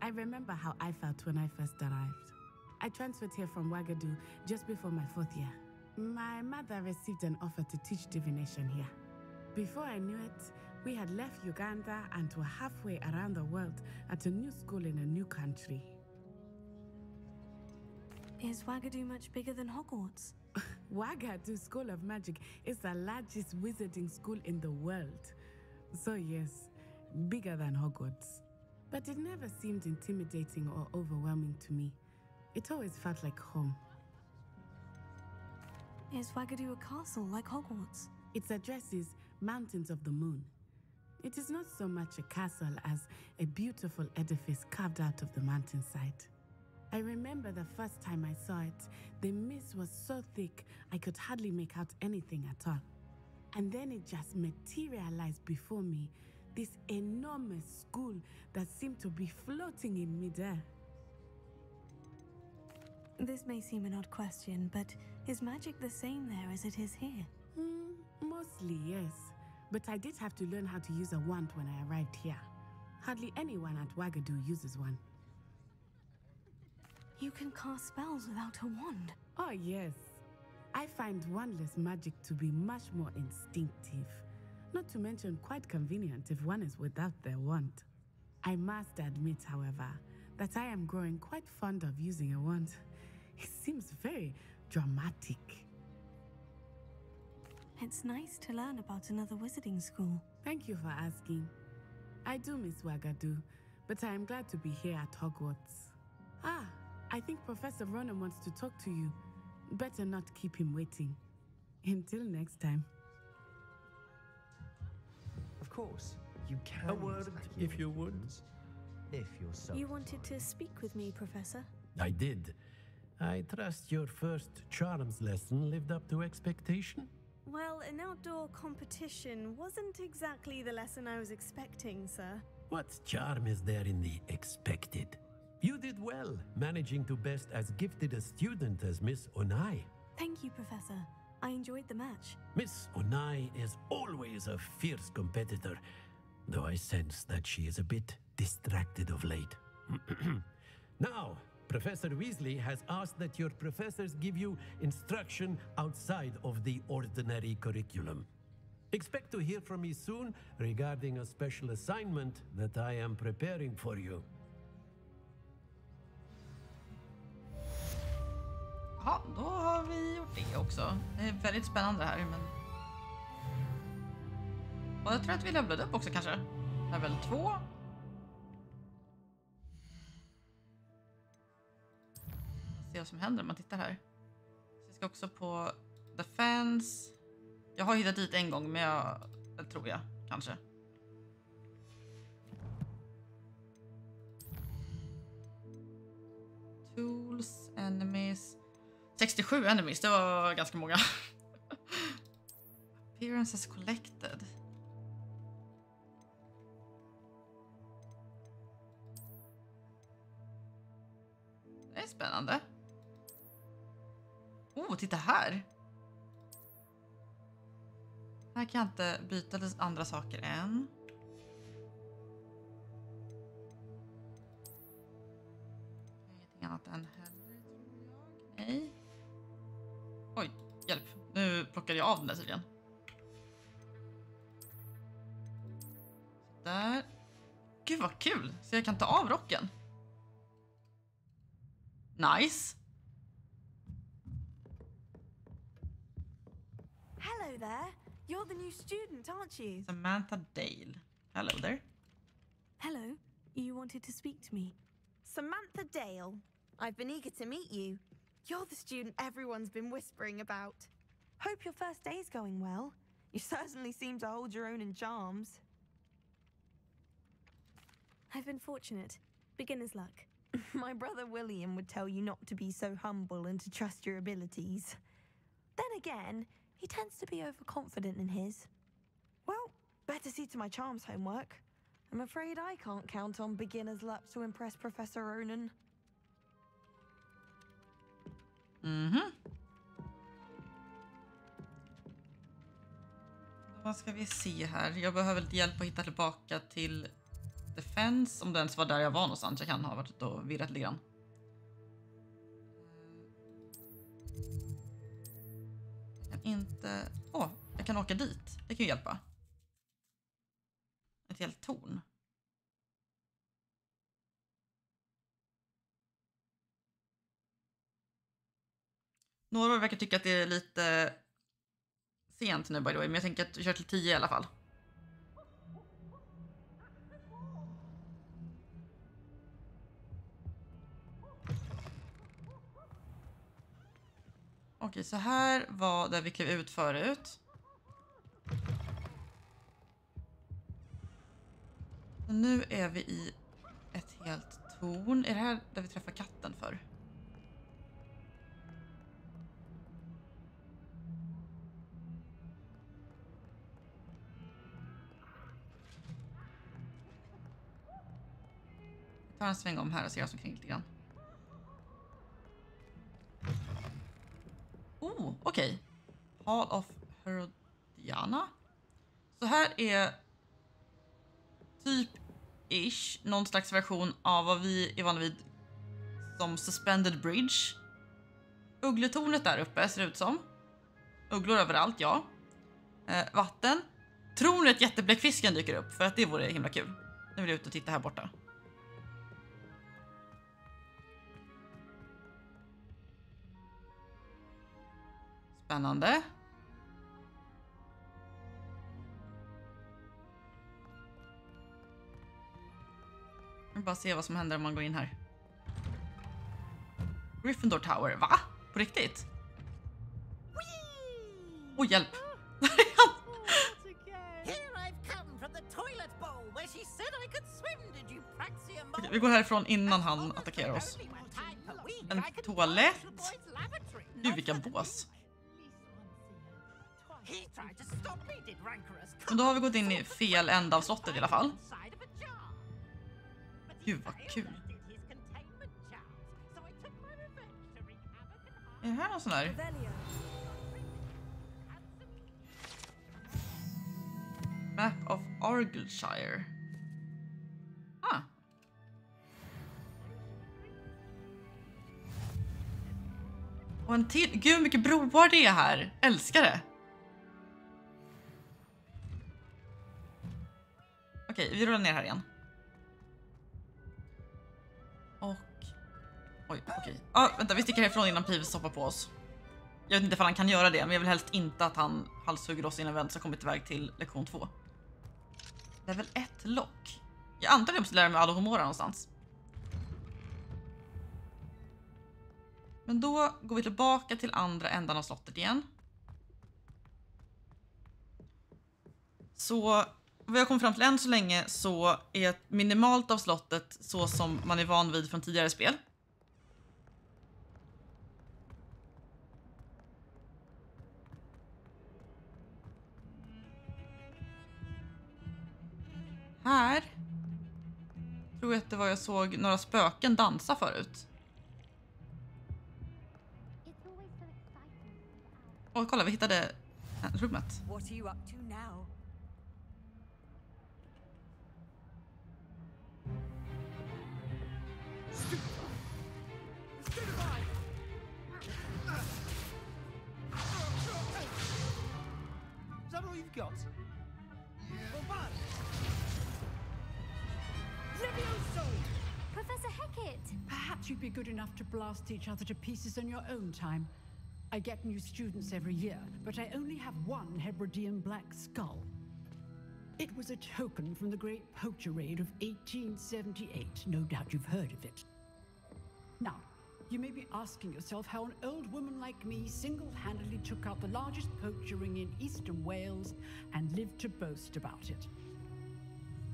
I remember how I felt when I first arrived. I transferred here from Wagadu just before my 4th year. My mother received an offer to teach divination here. Before I knew it, we had left Uganda and were halfway around the world at a new school in a new country. Is Wagadu much bigger than Hogwarts? Wagadu School of Magic is the largest wizarding school in the world. So yes, bigger than Hogwarts. But it never seemed intimidating or overwhelming to me. It always felt like home. Is Wagadu a castle like Hogwarts? Its address is Mountains of the Moon. It is not so much a castle as a beautiful edifice carved out of the mountainside. I remember the first time I saw it, the mist was so thick I could hardly make out anything at all. And then it just materialized before me, this enormous school that seemed to be floating in midair. This may seem an odd question, but is magic the same there as it is here? Mostly, yes. But I did have to learn how to use a wand when I arrived here. Hardly anyone at Wagadu uses one. You can cast spells without a wand? Oh, yes. I find wandless magic to be much more instinctive. Not to mention quite convenient if one is without their wand. I must admit, however, that I am growing quite fond of using a wand. It seems very dramatic. It's nice to learn about another wizarding school. Thank you for asking. I do miss Wagadu, but I am glad to be here at Hogwarts. Ah, I think Professor Ronen wants to talk to you. Better not keep him waiting. Until next time. Of course, you can. A word, if you would. If you're so. You wanted to speak with me, Professor? I did. I trust your first charms lesson lived up to expectation? Well, an outdoor competition wasn't exactly the lesson I was expecting, sir. What charm is there in the expected? You did well, managing to best as gifted a student as Miss Onai. Thank you, Professor. I enjoyed the match. Miss Onai is always a fierce competitor, though I sense that she is a bit distracted of late. Now, Professor Weasley has asked that your professors give you instruction outside of the ordinary curriculum. Expect to hear from me soon regarding a special assignment that I am preparing for you. Ja, då har vi gjort det också. Det är väldigt spännande här, men... Och jag tror att vi levlade upp också kanske. Level 2. Se vad som händer om man tittar här. Så jag ska också på Defense. Jag har hittat dit en gång, men det tror jag kanske. Tools, enemies. 67 enemies, det var ganska många. Appearances collected. Det är spännande. Oh, titta här. Här kan jag inte byta andra saker än. Ingenting annat än heller, tror jag. Nej. Oj, hjälp. Nu plockade jag av den där tydligen. Så där. Gud vad kul. Så jag kan ta av rocken. Nice. Hello there. You're the new student, aren't you? Samantha Dale. Hello there. Hello. You wanted to speak to me. Samantha Dale. I've been eager to meet you. You're the student everyone's been whispering about. Hope your first day's going well. You certainly seem to hold your own in charms. I've been fortunate. Beginner's luck. My brother William would tell you not to be so humble and to trust your abilities. Then again, he tends to be overconfident in his. Well, better see to my charms homework. I'm afraid I can't count on beginner's luck to impress Professor Ronen. Vad ska vi se här? Jag behöver lite hjälp att hitta tillbaka till Defense. Om det ens var där jag var någonstans. Jag kan ha varit ute och virrat lite grann. Jag kan inte... jag kan åka dit. Det kan ju hjälpa. Ett helt torn. Några verkar tycka att det är lite sent nu by the way, men jag tänker att vi kör till 10 i alla fall. Okej, så här var där vi klev ut förut. Och nu är vi i ett helt torn. Är det här där vi träffar katten för? Jag tar en sväng om här och ser oss omkring lite grann. Oh, okej. Hall of Herodiana. Så här är typ-ish någon slags version av vad vi är vana vid som Suspended Bridge. Uggletornet där uppe ser det ut som. Ugglor överallt, ja. Vatten. Tornet jättebläckfisken dyker upp för att det vore himla kul. Nu vill jag ut och titta här borta. Spännande. Jag vill bara se vad som händer om man går in här. Gryffindor Tower, va? På riktigt? Åh, hjälp! Okej, vi går härifrån innan han attackerar oss. En toalett. Gud, vilka bås. Men då har vi gått in i fel ända av slottet i alla fall. Gud, vad kul. Är det här någon sån där? Map of Argyllshire. Ah. Och en till. Gud, mycket broar det är här. Älskar det. Okej, vi rullar ner här igen. Och... Oj, okej. Vänta, vi sticker härifrån innan Peeves hoppar på oss. Jag vet inte om han kan göra det, men jag vill helst inte att han halshugger oss innan vi ens har kommit iväg till lektion 2. Det är väl ett lock. Jag antar att jag måste lära mig Alohomora någonstans. Men då går vi tillbaka till andra ändan av slottet igen. Så vad jag kom fram till än så länge så är ett minimalt av slottet så som man är van vid från tidigare spel. Här tror jag att det var jag såg några spöken dansa förut. Och kolla, vi hittade rummet. What are you up to now? Is that all you've got? Professor Hecat! Perhaps you'd be good enough to blast each other to pieces in your own time. I get new students every year, but I only have one Hebridean black skull. It was a token from the Great Poacher Raid of 1878. No doubt you've heard of it. Now, you may be asking yourself how an old woman like me single-handedly took out the largest poacher ring in eastern Wales and lived to boast about it.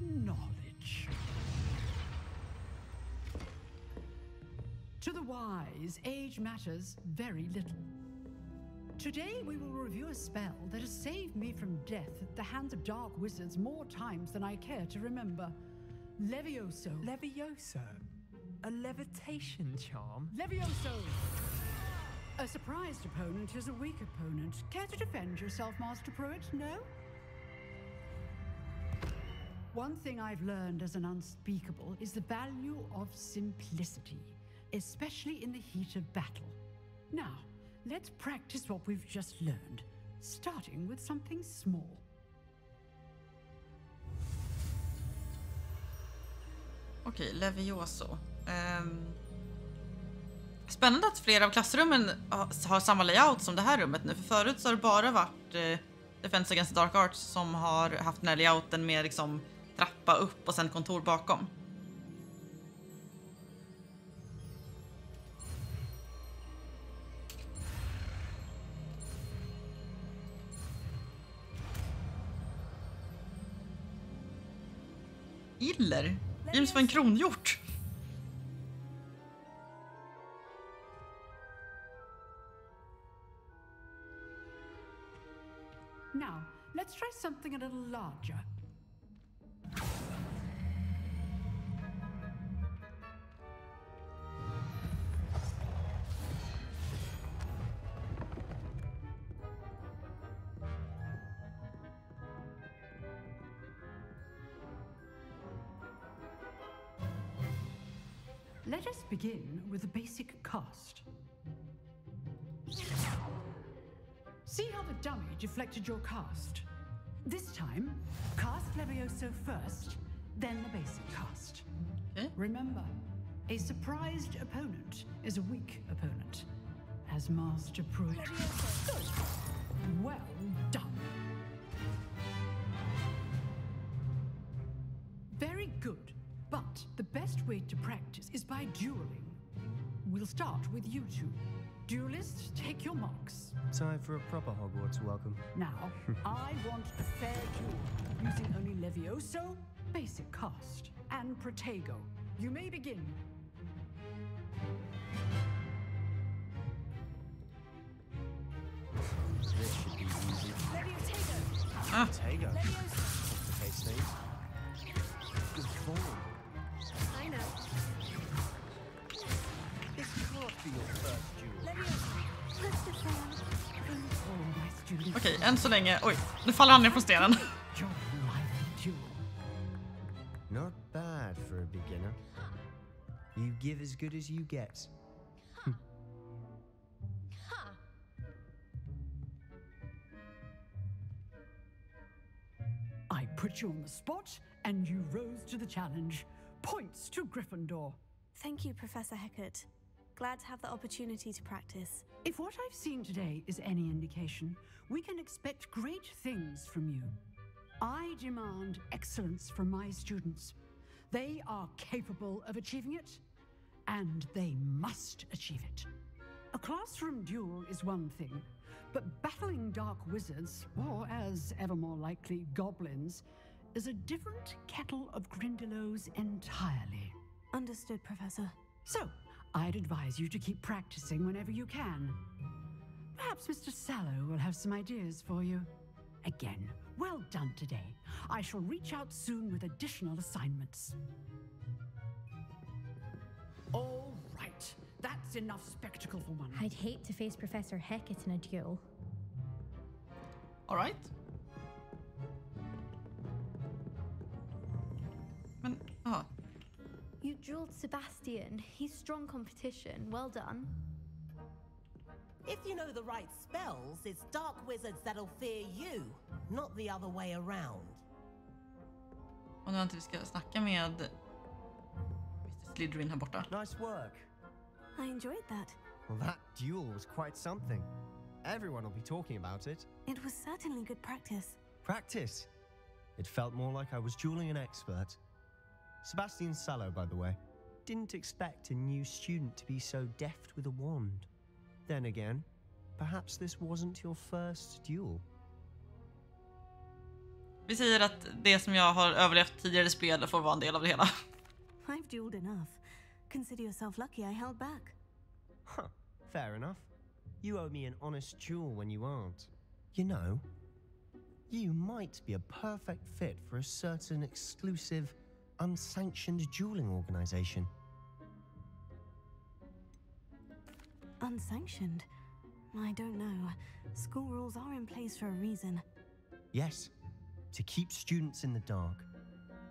Knowledge. To the wise, age matters very little. Today we will review a spell that has saved me from death at the hands of dark wizards more times than I care to remember. Levioso. Levioso? A levitation charm? Levioso! A surprised opponent is a weak opponent. Care to defend yourself, Master Pruitt? No? One thing I've learned as an unspeakable is the value of simplicity, especially in the heat of battle. Now, let's practice what we've just learned, starting with something small. Okej, Levioso. Spännande att flera av klassrummen har samma layout som det här rummet nu. För förut så har det bara varit Defense Against the Dark Arts som har haft den här layouten med liksom trappa upp och sen kontor bakom. iller. James var en kronhjort. Now, let's try something a little larger. Let us begin with the basic cast. See how the dummy deflected your cast? This time, cast Levioso first, then the basic cast. Remember, a surprised opponent is a weak opponent, as Master Pruitt. Good. Well done. Very good. But the best way to practice is by dueling. We'll start with you two. Duelists, take your marks. Time for a proper Hogwarts welcome. Now, I want a fair duel, using only Levioso, basic cast, and Protego. You may begin. This should be easy. Levioso. Complicates things. Good form. I know. This can't be your first duel. Okej, än så länge. Oj, nu faller han ner från stenen. Not bad for a beginner. You give as good as you get. I put you on the spot, and you rose to the challenge. Points to Gryffindor. Thank you, Professor Hecat. Glad to have the opportunity to practice. If what I've seen today is any indication, we can expect great things from you. I demand excellence from my students. They are capable of achieving it, and they must achieve it. A classroom duel is one thing, but battling dark wizards, or as ever more likely, goblins, is a different kettle of Grindylows entirely. Understood, Professor. So, I'd advise you to keep practicing whenever you can. Perhaps Mr. Sallow will have some ideas for you. Again, well done today. I shall reach out soon with additional assignments. All right, that's enough spectacle for one. I'd hate to face Professor Hecat in a duel. All right. You dueled Sebastian. He's strong competition. Well done. If you know the right spells, it's dark wizards that'll fear you, not the other way around. Och nu har inte vi ska snacka med Mr. Slytherin här borta. Nice work. I enjoyed that. Well, that duel was quite something. Everyone will be talking about it. It was certainly good practice. Practice? It felt more like I was dueling an expert. Sebastian Sallow, by the way. Didn't expect a new student to be so deft with a wand. Then again, perhaps this wasn't your first duel. Vi säger att det som jag har överlevt tidigare spel får vara en del av det hela. I've dueled enough. Consider yourself lucky I held back. Huh, fair enough. You owe me an honest duel when you aren't. You know, you might be a perfect fit for a certain exclusive, unsanctioned dueling organization. Unsanctioned? I don't know. School rules are in place for a reason. Yes, to keep students in the dark.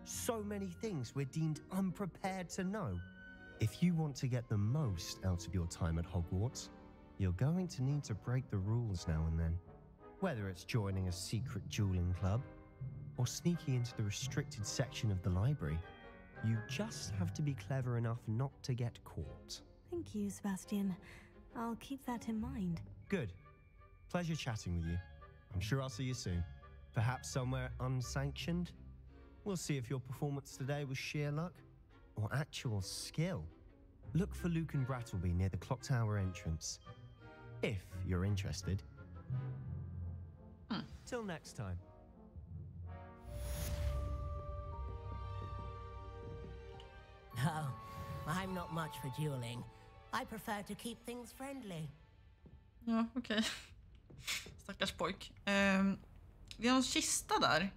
So many things we're deemed unprepared to know. If you want to get the most out of your time at Hogwarts, you're going to need to break the rules now and then. Whether it's joining a secret dueling club or sneaking into the restricted section of the library, you just have to be clever enough not to get caught. Thank you, Sebastian. I'll keep that in mind. Good. Pleasure chatting with you. I'm sure I'll see you soon. Perhaps somewhere unsanctioned? We'll see if your performance today was sheer luck or actual skill. Look for Luke and Brattleby near the Clock Tower entrance, if you're interested. Till next time. Oh, I'm not much for dueling. I prefer to keep things friendly. Ja, okej. Stackars pojk. Det är någon kista där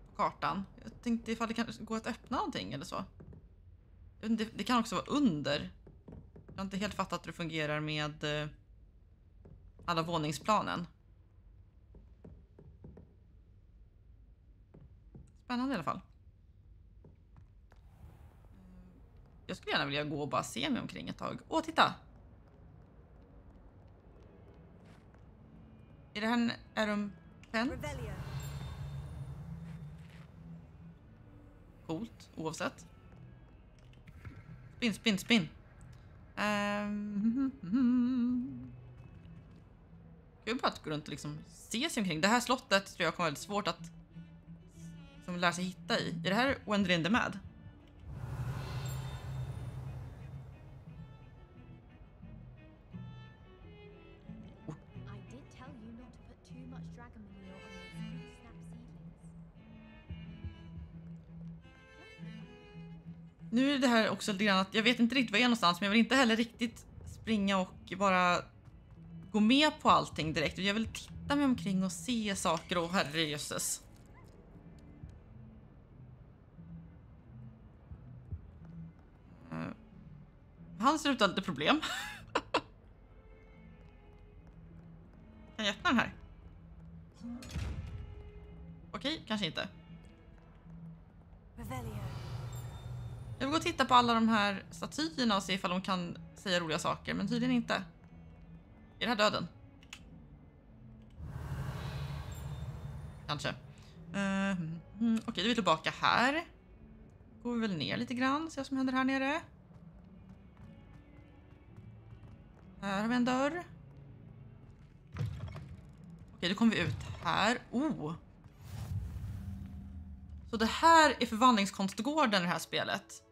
på kartan. Jag tänkte ifall det kan gå att öppna någonting eller så. Jag vet inte, det kan också vara under. Jag har inte helt fattat hur det fungerar med alla våningsplanen. Spännande i alla fall. Jag skulle gärna vilja gå och bara se mig omkring ett tag. Åh, titta! Är det här en pen? Coolt, oavsett. Spinn. Kul bara att gå runt och liksom se sig omkring. Det här slottet tror jag kommer väldigt svårt att som lära sig hitta i. Är det här Wendrin the Mad? Nu är det här också lite grann att jag vet inte riktigt var jag är någonstans, men jag vill inte heller riktigt springa och bara gå med på allting direkt. Jag vill titta mig omkring och se saker och herrejösses. Han ser ut att ha lite problem. Kan jag öppna den här? Okej, kanske inte. Jag vill gå och titta på alla de här statyerna och se ifall de kan säga roliga saker, men tydligen inte. Är det här döden? Kanske. Okej, då är vi tillbaka här. Går vi väl ner lite grann, se vad som händer här nere. Här har vi en dörr. Okej, då kommer vi ut här. Så det här är förvandlingskonstgården i det här spelet.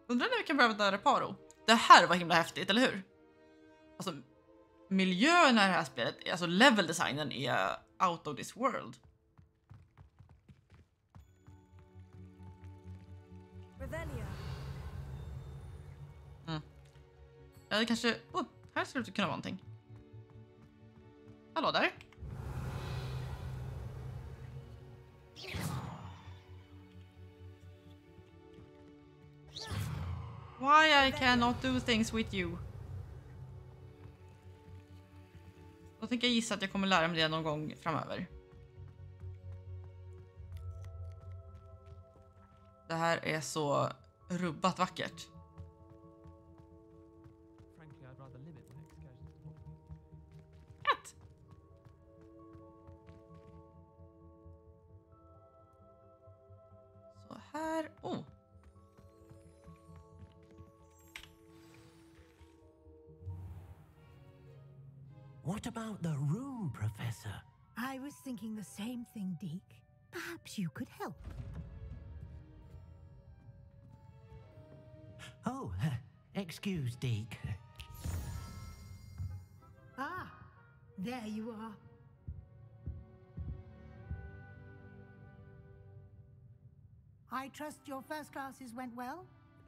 Undrar när vi kan börja med Reparo. Det här var himla häftigt, eller hur? Alltså, miljöerna i det här spelet, alltså level designen är out of this world. Ja, det kanske... här ser det ut att kunna vara någonting. Hallå där. Why I cannot do things with you. Då tänker jag gissa att jag kommer lära mig det någon gång framöver. Det här är så rubbat vackert. Så här. What about the room, Professor? I was thinking the same thing, Deke. Perhaps you could help. Oh, excuse, Deke. Ah, there you are. I trust your first classes went well?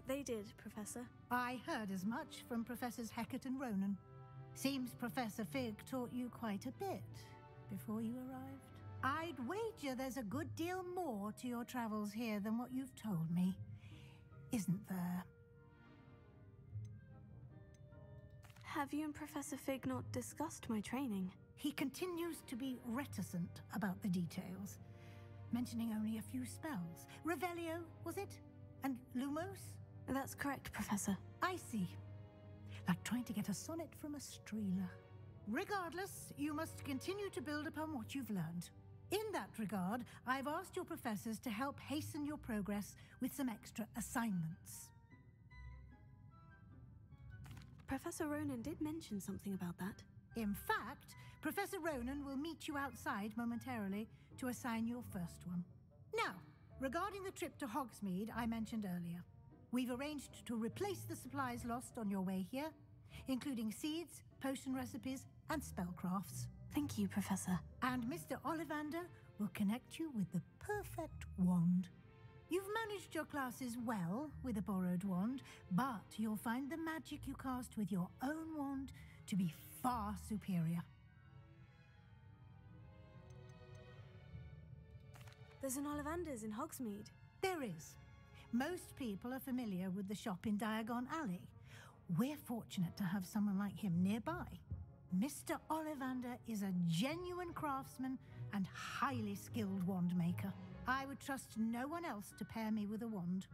They did, Professor. I heard as much from Professors Hecat and Ronan. Seems Professor Fig taught you quite a bit before you arrived. I'd wager there's a good deal more to your travels here than what you've told me. Isn't there? Have you and Professor Fig not discussed my training? He continues to be reticent about the details, mentioning only a few spells. Revelio, was it? And Lumos? That's correct, Professor. I see. Like trying to get a sonnet from a Strela. Regardless, you must continue to build upon what you've learned. In that regard, I've asked your professors to help hasten your progress with some extra assignments. Professor Ronan did mention something about that. In fact, Professor Ronan will meet you outside momentarily to assign your first one. Now, regarding the trip to Hogsmeade I mentioned earlier, we've arranged to replace the supplies lost on your way here, including seeds, potion recipes, and spellcrafts. Thank you, Professor. And Mr. Ollivander will connect you with the perfect wand. You've managed your classes well with a borrowed wand, but you'll find the magic you cast with your own wand to be far superior. There's an Ollivander's in Hogsmeade. There is. Most people are familiar with the shop in Diagon Alley. We're fortunate to have someone like him nearby. Mr. Ollivander is a genuine craftsman and highly skilled wand maker. I would trust no one else to pair me with a wand.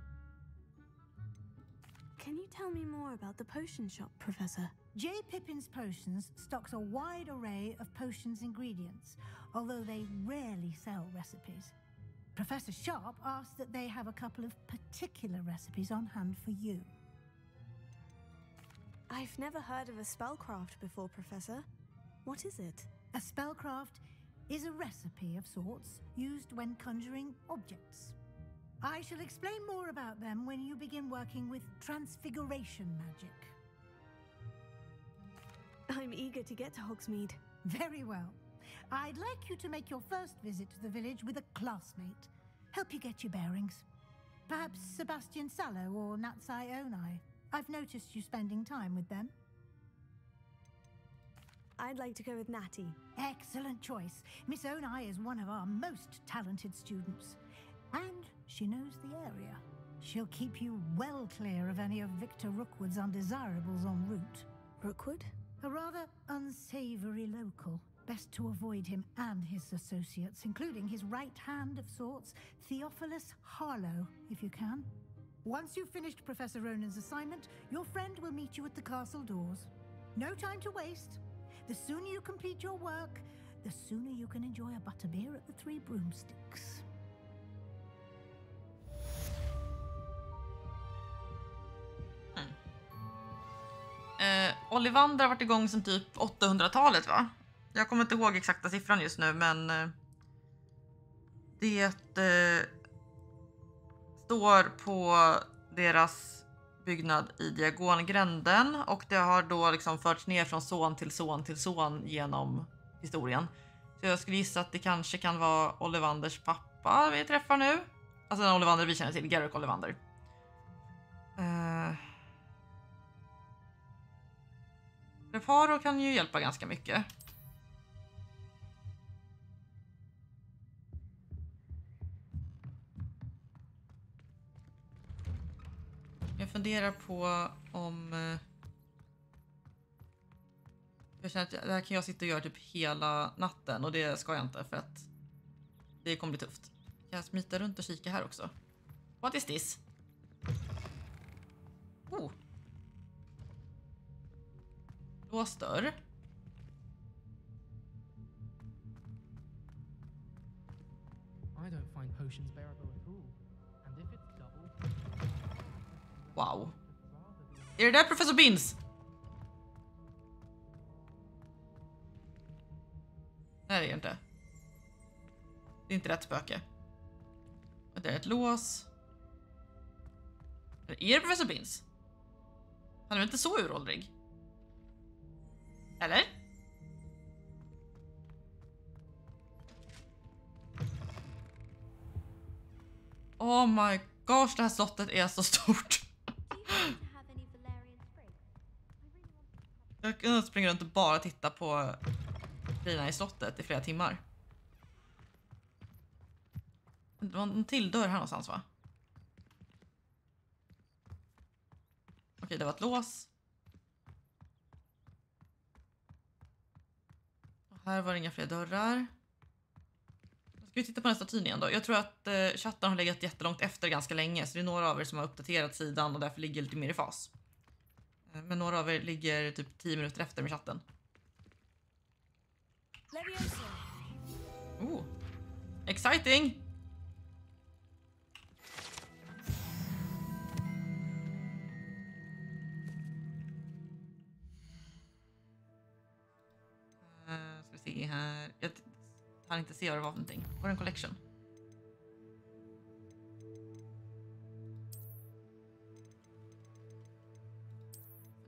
Can you tell me more about the potion shop, Professor? J. Pippin's Potions stocks a wide array of potions ingredients, although they rarely sell recipes. Professor Sharp asked that they have a couple of particular recipes on hand for you. I've never heard of a spellcraft before, Professor. What is it? A spellcraft is a recipe of sorts used when conjuring objects. I shall explain more about them when you begin working with transfiguration magic. I'm eager to get to Hogsmeade. Very well. I'd like you to make your first visit to the village with a classmate. Help you get your bearings. Perhaps Sebastian Sallow or Natsai Onai. I've noticed you spending time with them. I'd like to go with Natty. Excellent choice. Miss Onai is one of our most talented students. And she knows the area. She'll keep you well clear of any of Victor Rookwood's undesirables en route. Rookwood? A rather unsavory local. Best to avoid him and his associates, including his right hand of sorts, Theophilus Harlow, if you can. Once you've finished Professor Ronan's assignment, your friend will meet you at the castle doors. No time to waste. The sooner you complete your work, the sooner you can enjoy a butterbeer at the Three Broomsticks. Ollivander har varit igång sedan typ 800-talet, va? Jag kommer inte ihåg exakta siffran just nu, men det står på deras byggnad i Diagongränden och det har då liksom förts ner från son till son till son genom historien. Så jag skulle gissa att det kanske kan vara Ollivanders pappa vi träffar nu. Alltså den Ollivander vi känner till, Garrick Ollivander. Reparo kan ju hjälpa ganska mycket. Jag funderar på om... jag känner att det här kan jag sitta och göra typ hela natten och det ska jag inte för att det kommer bli tufft. Kan jag smita runt och kika här också? What is this? Oh. Lås dörr. I don't find potions bearable at all. And if it's double... Wow. Är det där Professor Binns? Nej, det är det inte. Det är inte rätt spöke. Det är ett lås. Är det Professor Binns? Han är väl inte så uråldrig? Eller? Oh my gosh, det här slottet är så stort. Jag kan springa runt och bara titta på grejerna i slottet i flera timmar. Det var en till dörr här någonstans, va? Okej, det var ett lås. Och här var det inga fler dörrar. Ska vi titta på nästa statyn igen då? Jag tror att chatten har legat jättelångt efter ganska länge. Så det är några av er som har uppdaterat sidan och därför ligger lite mer i fas. Men några av er ligger typ 10 minuter efter med chatten. Oh, exciting! Ska vi se här. Jag kan inte se vad det var för någonting. Var det en collection?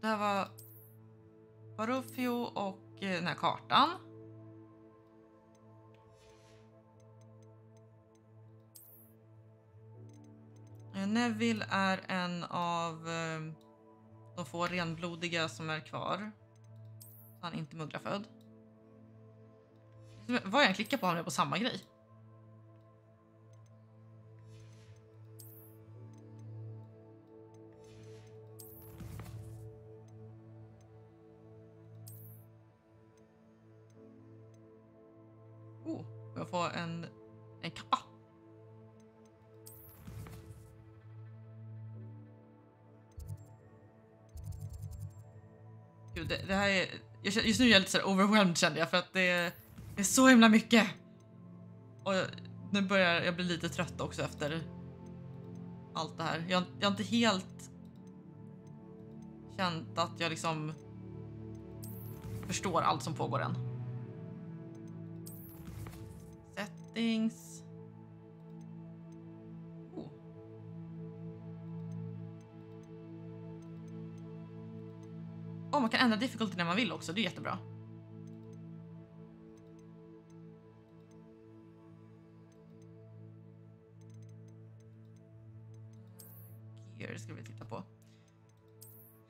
Det här var Baruffio och den här kartan. Neville är en av de få renblodiga som är kvar. Han är inte mugglafödd. Vad jag klickar på han är på samma grej. Jag får en kappa. Gud, det här är... Just nu är jag lite så här overwhelmed kände jag för att det är så himla mycket. Och nu börjar jag bli lite trött också efter allt det här. Jag har inte helt känt att jag liksom förstår allt som pågår än. Settings. Man kan ändra difficulty när man vill också. Det är jättebra. Gear ska vi titta på.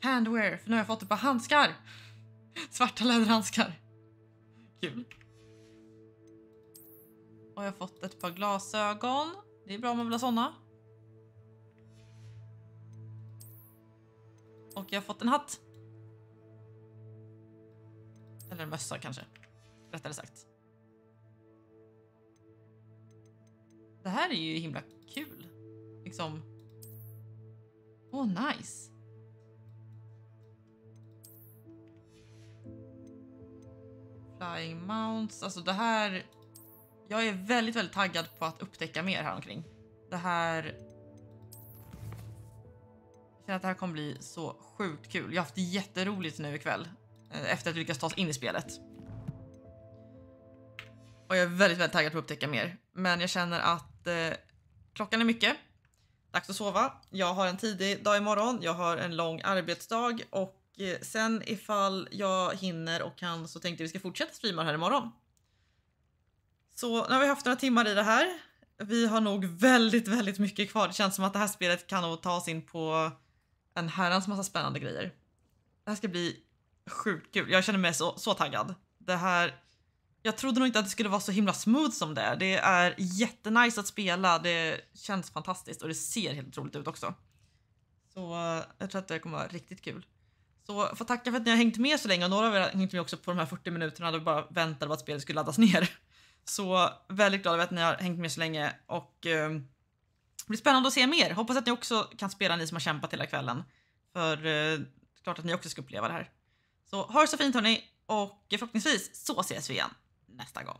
Handwear. För nu har jag fått ett par handskar. Svarta läderhandskar. Kul. Och jag har fått ett par glasögon. Det är bra om man vill ha såna. Och jag har fått en hatt. Eller en mössa kanske. Rättare sagt. Det här är ju himla kul. Liksom. Nice. Flying mounts. Alltså det här... Jag är väldigt, väldigt taggad på att upptäcka mer här omkring. Det här... Jag känner att det här kommer bli så sjukt kul. Jag har haft jätteroligt nu ikväll. Efter att vi lyckas ta oss in i spelet. Och jag är väldigt, väldigt taggad på att upptäcka mer. Men jag känner att klockan är mycket. Dags att sova. Jag har en tidig dag imorgon. Jag har en lång arbetsdag. Och sen ifall jag hinner och kan så tänkte vi ska fortsätta streama här imorgon. Så nu har vi haft några timmar i det här. Vi har nog väldigt, väldigt mycket kvar. Det känns som att det här spelet kan nog ta oss in på en herrans massa spännande grejer. Det här ska bli sjukt kul. Jag känner mig så taggad. Det här... Jag trodde nog inte att det skulle vara så himla smooth som det är. Det är jättenice att spela. Det känns fantastiskt och det ser helt otroligt ut också. Så jag tror att det kommer vara riktigt kul. Så får tacka för att ni har hängt med så länge. Och några av er har hängt med också på de här 40 minuterna då vi bara väntade på att spelet skulle laddas ner. Så väldigt glad över att ni har hängt med så länge. Och det blir spännande att se mer. Hoppas att ni också kan spela, ni som har kämpat hela kvällen. För klart att ni också ska uppleva det här. Så ha det så fint hörni. Och förhoppningsvis så ses vi igen nästa gång.